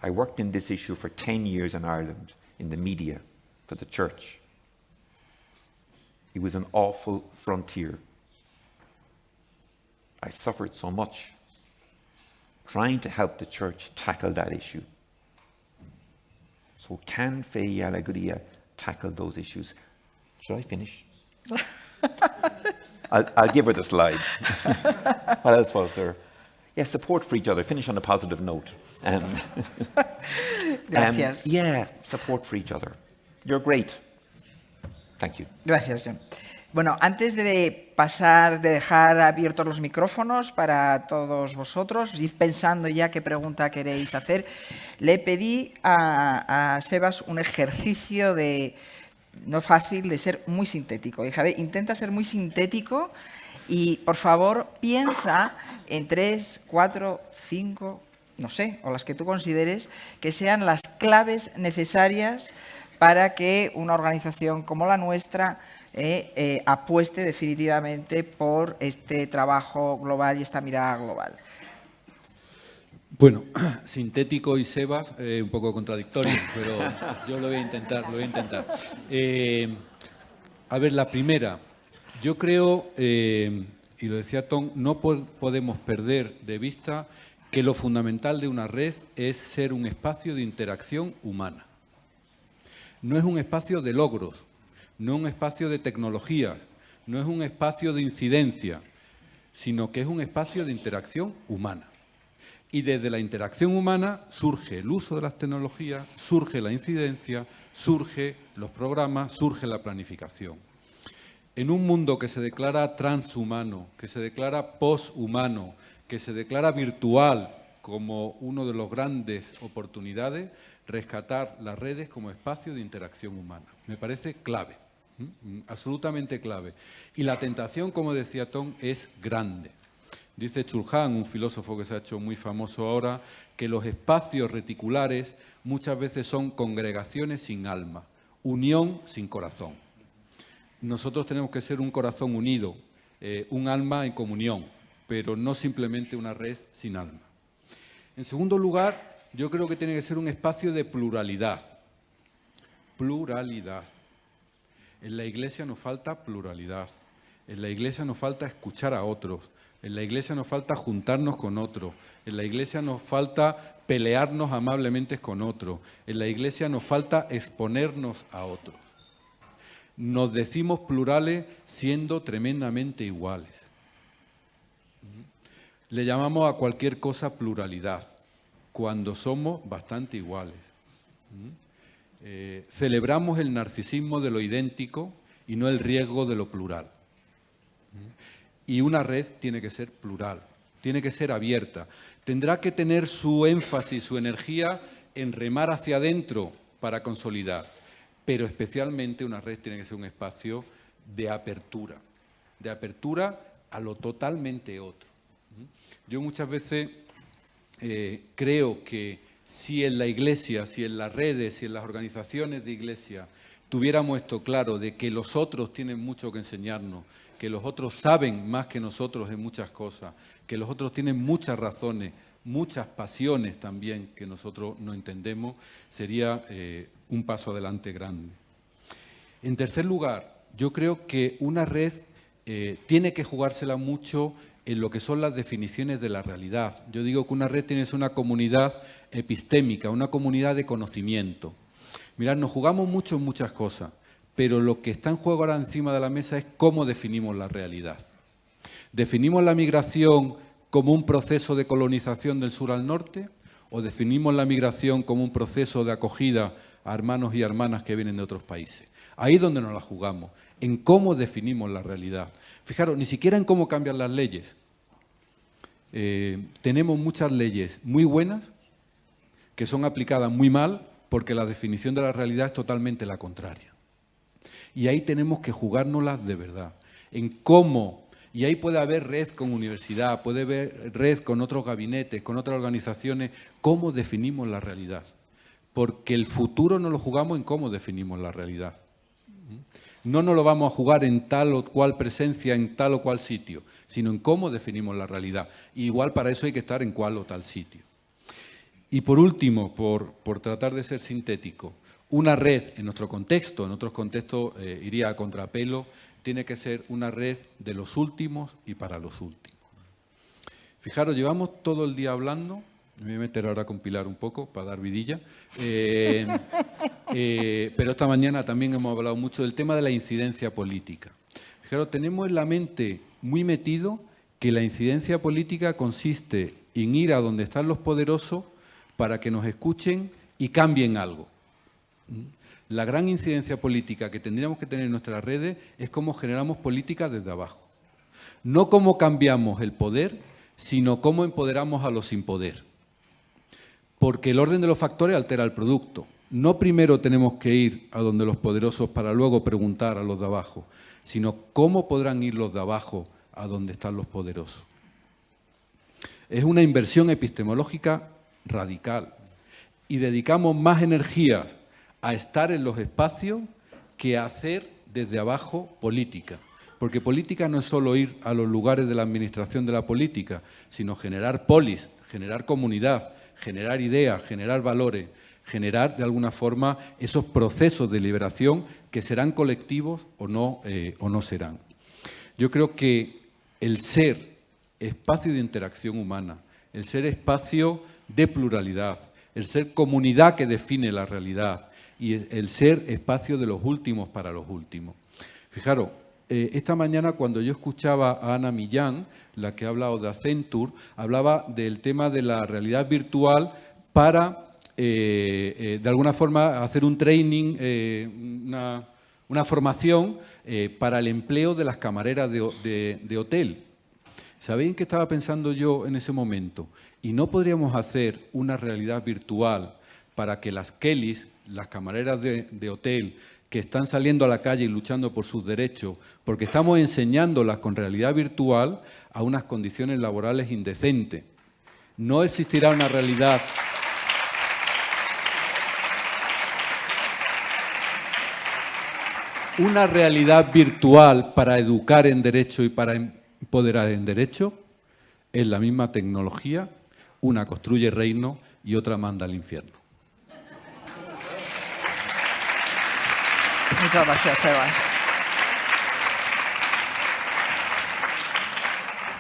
I worked in this issue for 10 years in Ireland, in the media, for the church. It was an awful frontier. I suffered so much trying to help the church tackle that issue. So can Fé y Alegría tackle those issues? Should I finish? I'll give her the slides. What else was there? Yeah, support for each other. Finish on a positive note. Gracias. Yeah, support for each other. You're great. Thank you. Gracias, John. Bueno, antes de pasar, de dejar abiertos los micrófonos para todos vosotros, id pensando ya qué pregunta queréis hacer, le pedí a Sebas un ejercicio no fácil, de ser muy sintético. Dije, a ver, intenta ser muy sintético y, por favor, piensa en 3, 4, 5, no sé, o las que tú consideres, que sean las claves necesarias para que una organización como la nuestra apueste definitivamente por este trabajo global y esta mirada global. Bueno, sintético y Sebas, un poco contradictorio, pero yo lo voy a intentar, a ver, la primera, yo creo, y lo decía Tom, no podemos perder de vista que lo fundamental de una red es ser un espacio de interacción humana. No es un espacio de logros, no es un espacio de tecnologías, no es un espacio de incidencia, sino que es un espacio de interacción humana. Y desde la interacción humana surge el uso de las tecnologías, surge la incidencia, surge los programas, surge la planificación. En un mundo que se declara transhumano, que se declara poshumano, que se declara virtual como una de las grandes oportunidades, rescatar las redes como espacio de interacción humana. Me parece clave, absolutamente clave. Y la tentación, como decía Tom, es grande. Dice Chulhan, un filósofo que se ha hecho muy famoso ahora, que los espacios reticulares muchas veces son congregaciones sin alma, unión sin corazón. Nosotros tenemos que ser un corazón unido, un alma en comunión, pero no simplemente una red sin alma. En segundo lugar, yo creo que tiene que ser un espacio de pluralidad. Pluralidad. En la Iglesia nos falta pluralidad. En la Iglesia nos falta escuchar a otros. En la Iglesia nos falta juntarnos con otros. En la Iglesia nos falta pelearnos amablemente con otros. En la Iglesia nos falta exponernos a otros. Nos decimos plurales siendo tremendamente iguales. Le llamamos a cualquier cosa pluralidad, cuando somos bastante iguales. Celebramos el narcisismo de lo idéntico y no el riesgo de lo plural. Y una red tiene que ser plural, tiene que ser abierta. Tendrá que tener su énfasis, su energía en remar hacia adentro para consolidar. Pero especialmente una red tiene que ser un espacio de apertura a lo totalmente otro. Yo muchas veces creo que si en la Iglesia, si en las redes, si en las organizaciones de Iglesia tuviéramos esto claro, de que los otros tienen mucho que enseñarnos, que los otros saben más que nosotros en muchas cosas, que los otros tienen muchas razones, muchas pasiones también que nosotros no entendemos, sería un paso adelante grande. En tercer lugar, yo creo que una red tiene que jugársela mucho en lo que son las definiciones de la realidad. Yo digo que una red tiene que ser una comunidad epistémica, una comunidad de conocimiento. Mirad, nos jugamos mucho en muchas cosas, pero lo que está en juego ahora encima de la mesa es cómo definimos la realidad. ¿Definimos la migración como un proceso de colonización del sur al norte? ¿O definimos la migración como un proceso de acogida a hermanos y hermanas que vienen de otros países? Ahí es donde nos la jugamos, en cómo definimos la realidad. Fijaros, ni siquiera en cómo cambian las leyes. Tenemos muchas leyes muy buenas que son aplicadas muy mal porque la definición de la realidad es totalmente la contraria. Y ahí tenemos que jugárnoslas de verdad, en cómo, y ahí puede haber red con universidad, puede haber red con otros gabinetes, con otras organizaciones, cómo definimos la realidad. Porque el futuro no lo jugamos en cómo definimos la realidad. No nos lo vamos a jugar en tal o cual presencia, en tal o cual sitio, sino en cómo definimos la realidad. Y igual para eso hay que estar en cual o tal sitio. Y por último, por tratar de ser sintético, una red en nuestro contexto, en otros contextos iría a contrapelo, tiene que ser una red de los últimos y para los últimos. Fijaros, llevamos todo el día hablando, me voy a meter ahora a compilar un poco para dar vidilla, pero esta mañana también hemos hablado mucho del tema de la incidencia política. Fijaros, tenemos en la mente muy metido que la incidencia política consiste en ir a donde están los poderosos para que nos escuchen y cambien algo. La gran incidencia política que tendríamos que tener en nuestras redes es cómo generamos política desde abajo. No cómo cambiamos el poder, sino cómo empoderamos a los sin poder. Porque el orden de los factores altera el producto. No primero tenemos que ir a donde los poderosos para luego preguntar a los de abajo, sino cómo podrán ir los de abajo a donde están los poderosos. Es una inversión epistemológica radical y dedicamos más energías a estar en los espacios que a hacer desde abajo política. Porque política no es solo ir a los lugares de la administración de la política, sino generar polis, generar comunidad, generar ideas, generar valores, generar de alguna forma esos procesos de liberación que serán colectivos o no serán. Yo creo que el ser espacio de interacción humana, el ser espacio de pluralidad, el ser comunidad que define la realidad y el ser espacio de los últimos para los últimos. Fijaros, esta mañana cuando yo escuchaba a Ana Millán, la que ha hablado de Accenture, hablaba del tema de la realidad virtual para, de alguna forma, hacer un training, una formación para el empleo de las camareras de hotel. ¿Sabéis qué estaba pensando yo en ese momento? ¿Y no podríamos hacer una realidad virtual para que las Kellys, las camareras de hotel, que están saliendo a la calle y luchando por sus derechos, porque estamos enseñándolas con realidad virtual a unas condiciones laborales indecentes? No existirá una realidad... Una realidad virtual para educar en derecho y para empoderar en derecho es la misma tecnología, una construye reino y otra manda al infierno. Muchas gracias, Sebas.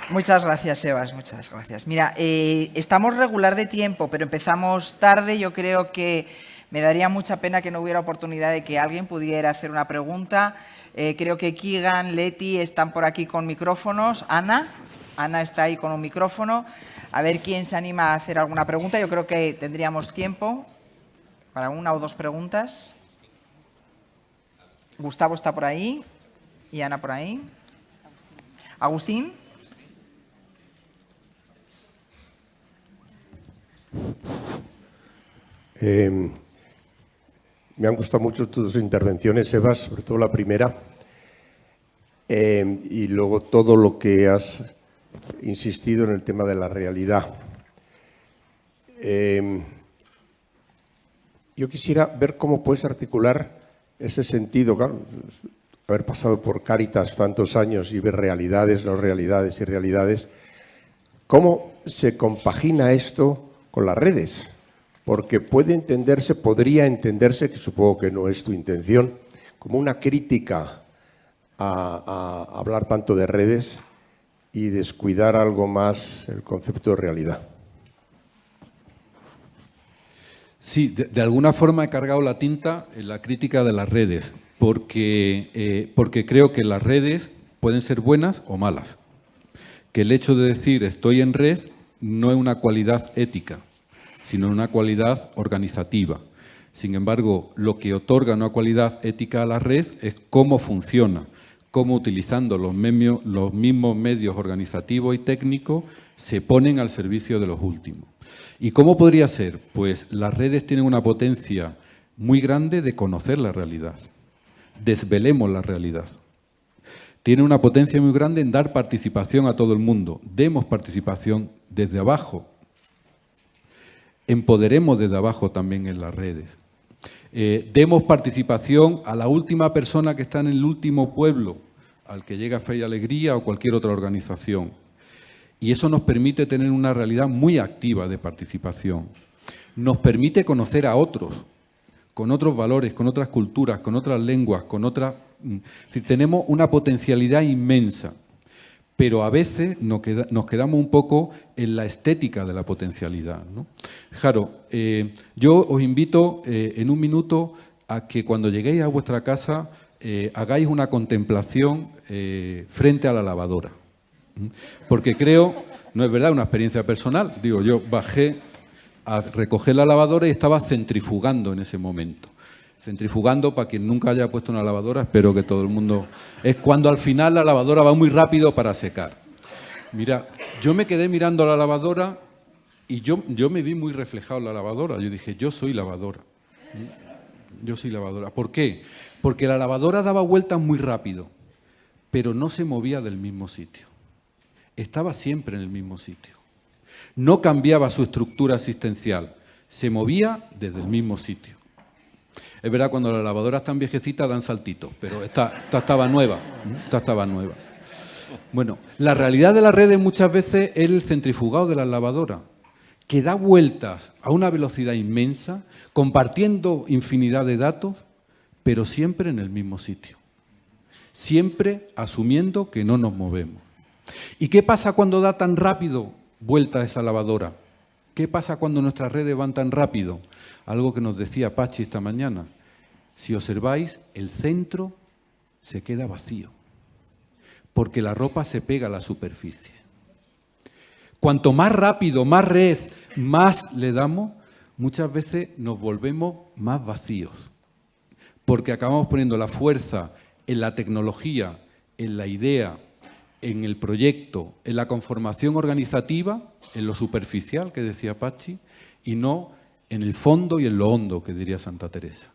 Muchas gracias, Sebas, muchas gracias. Mira, estamos regular de tiempo, pero empezamos tarde. Yo creo que me daría mucha pena que no hubiera oportunidad de que alguien pudiera hacer una pregunta. Creo que Keegan, Leti están por aquí con micrófonos. Ana está ahí con un micrófono. A ver quién se anima a hacer alguna pregunta. Yo creo que tendríamos tiempo para una o dos preguntas. Gustavo está por ahí y Ana por ahí. Agustín. Me han gustado mucho tus intervenciones, Sebas, sobre todo la primera, y luego todo lo que has insistido en el tema de la realidad. Yo quisiera ver cómo puedes articular ese sentido, claro, haber pasado por Cáritas tantos años y ver realidades, no realidades y realidades. ¿Cómo se compagina esto con las redes? Porque podría entenderse, que supongo que no es tu intención, como una crítica a hablar tanto de redes y descuidar algo más el concepto de realidad. Sí, de alguna forma he cargado la tinta en la crítica de las redes, porque creo que las redes pueden ser buenas o malas. Que el hecho de decir estoy en red no es una cualidad ética, sino una cualidad organizativa. Sin embargo, lo que otorga una cualidad ética a la red es cómo funciona, cómo utilizando los mismos medios organizativos y técnicos se ponen al servicio de los últimos. ¿Y cómo podría ser? Pues las redes tienen una potencia muy grande de conocer la realidad. Desvelemos la realidad. Tiene una potencia muy grande en dar participación a todo el mundo. Demos participación desde abajo. Empoderemos desde abajo también en las redes. Demos participación a la última persona que está en el último pueblo, al que llega Fe y Alegría o cualquier otra organización. Y eso nos permite tener una realidad muy activa de participación. Nos permite conocer a otros, con otros valores, con otras culturas, con otras lenguas, con otras... tenemos una potencialidad inmensa, pero a veces nos quedamos un poco en la estética de la potencialidad, ¿no? Fijaros, yo os invito en un minuto a que cuando lleguéis a vuestra casa hagáis una contemplación frente a la lavadora. Porque creo, no es verdad, una experiencia personal. Digo, yo bajé a recoger la lavadora y estaba centrifugando en ese momento. Centrifugando, para quien nunca haya puesto una lavadora, espero que todo el mundo... Es cuando al final la lavadora va muy rápido para secar. Mira, yo me quedé mirando la lavadora y yo me vi muy reflejado en la lavadora. Yo dije, yo soy lavadora. Yo soy lavadora. ¿Por qué? Porque la lavadora daba vueltas muy rápido, pero no se movía del mismo sitio. Estaba siempre en el mismo sitio. No cambiaba su estructura asistencial, se movía desde el mismo sitio. Es verdad, cuando la lavadora está viejecita dan saltitos, pero esta estaba nueva. Esta estaba nueva. Bueno, la realidad de las redes muchas veces es el centrifugado de las lavadoras, que da vueltas a una velocidad inmensa, compartiendo infinidad de datos, pero siempre en el mismo sitio. Siempre asumiendo que no nos movemos. ¿Y qué pasa cuando da tan rápido vuelta esa lavadora? ¿Qué pasa cuando nuestras redes van tan rápido? Algo que nos decía Pachi esta mañana. Si observáis, el centro se queda vacío, porque la ropa se pega a la superficie. Cuanto más rápido, más red, más le damos, muchas veces nos volvemos más vacíos, porque acabamos poniendo la fuerza en la tecnología, en la idea, en el proyecto, en la conformación organizativa, en lo superficial, que decía Pachi, y no en el fondo y en lo hondo, que diría Santa Teresa.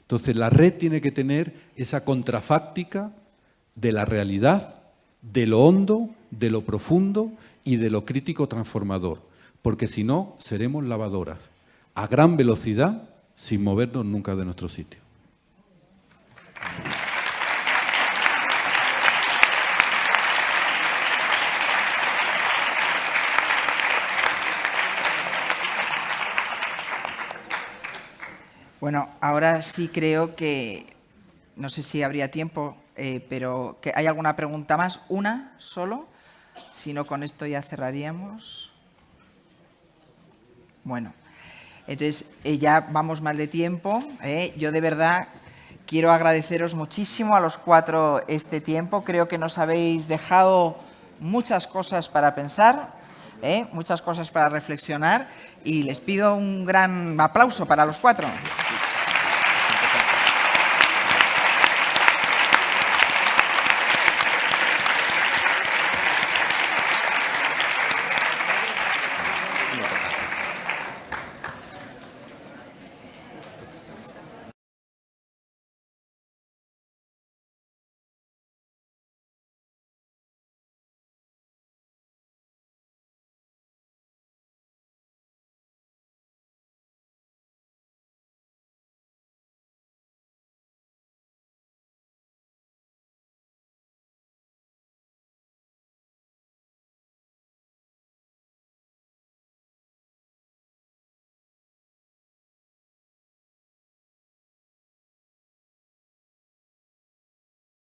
Entonces, la red tiene que tener esa contrafáctica de la realidad, de lo hondo, de lo profundo y de lo crítico transformador, porque si no, seremos lavadoras a gran velocidad sin movernos nunca de nuestro sitio. Bueno, ahora sí creo que, no sé si habría tiempo, pero que ¿hay alguna pregunta más? ¿Una solo? Si no, con esto ya cerraríamos. Bueno, entonces ya vamos mal de tiempo. Yo de verdad quiero agradeceros muchísimo a los cuatro este tiempo. Creo que nos habéis dejado muchas cosas para pensar, muchas cosas para reflexionar, y les pido un gran aplauso para los cuatro.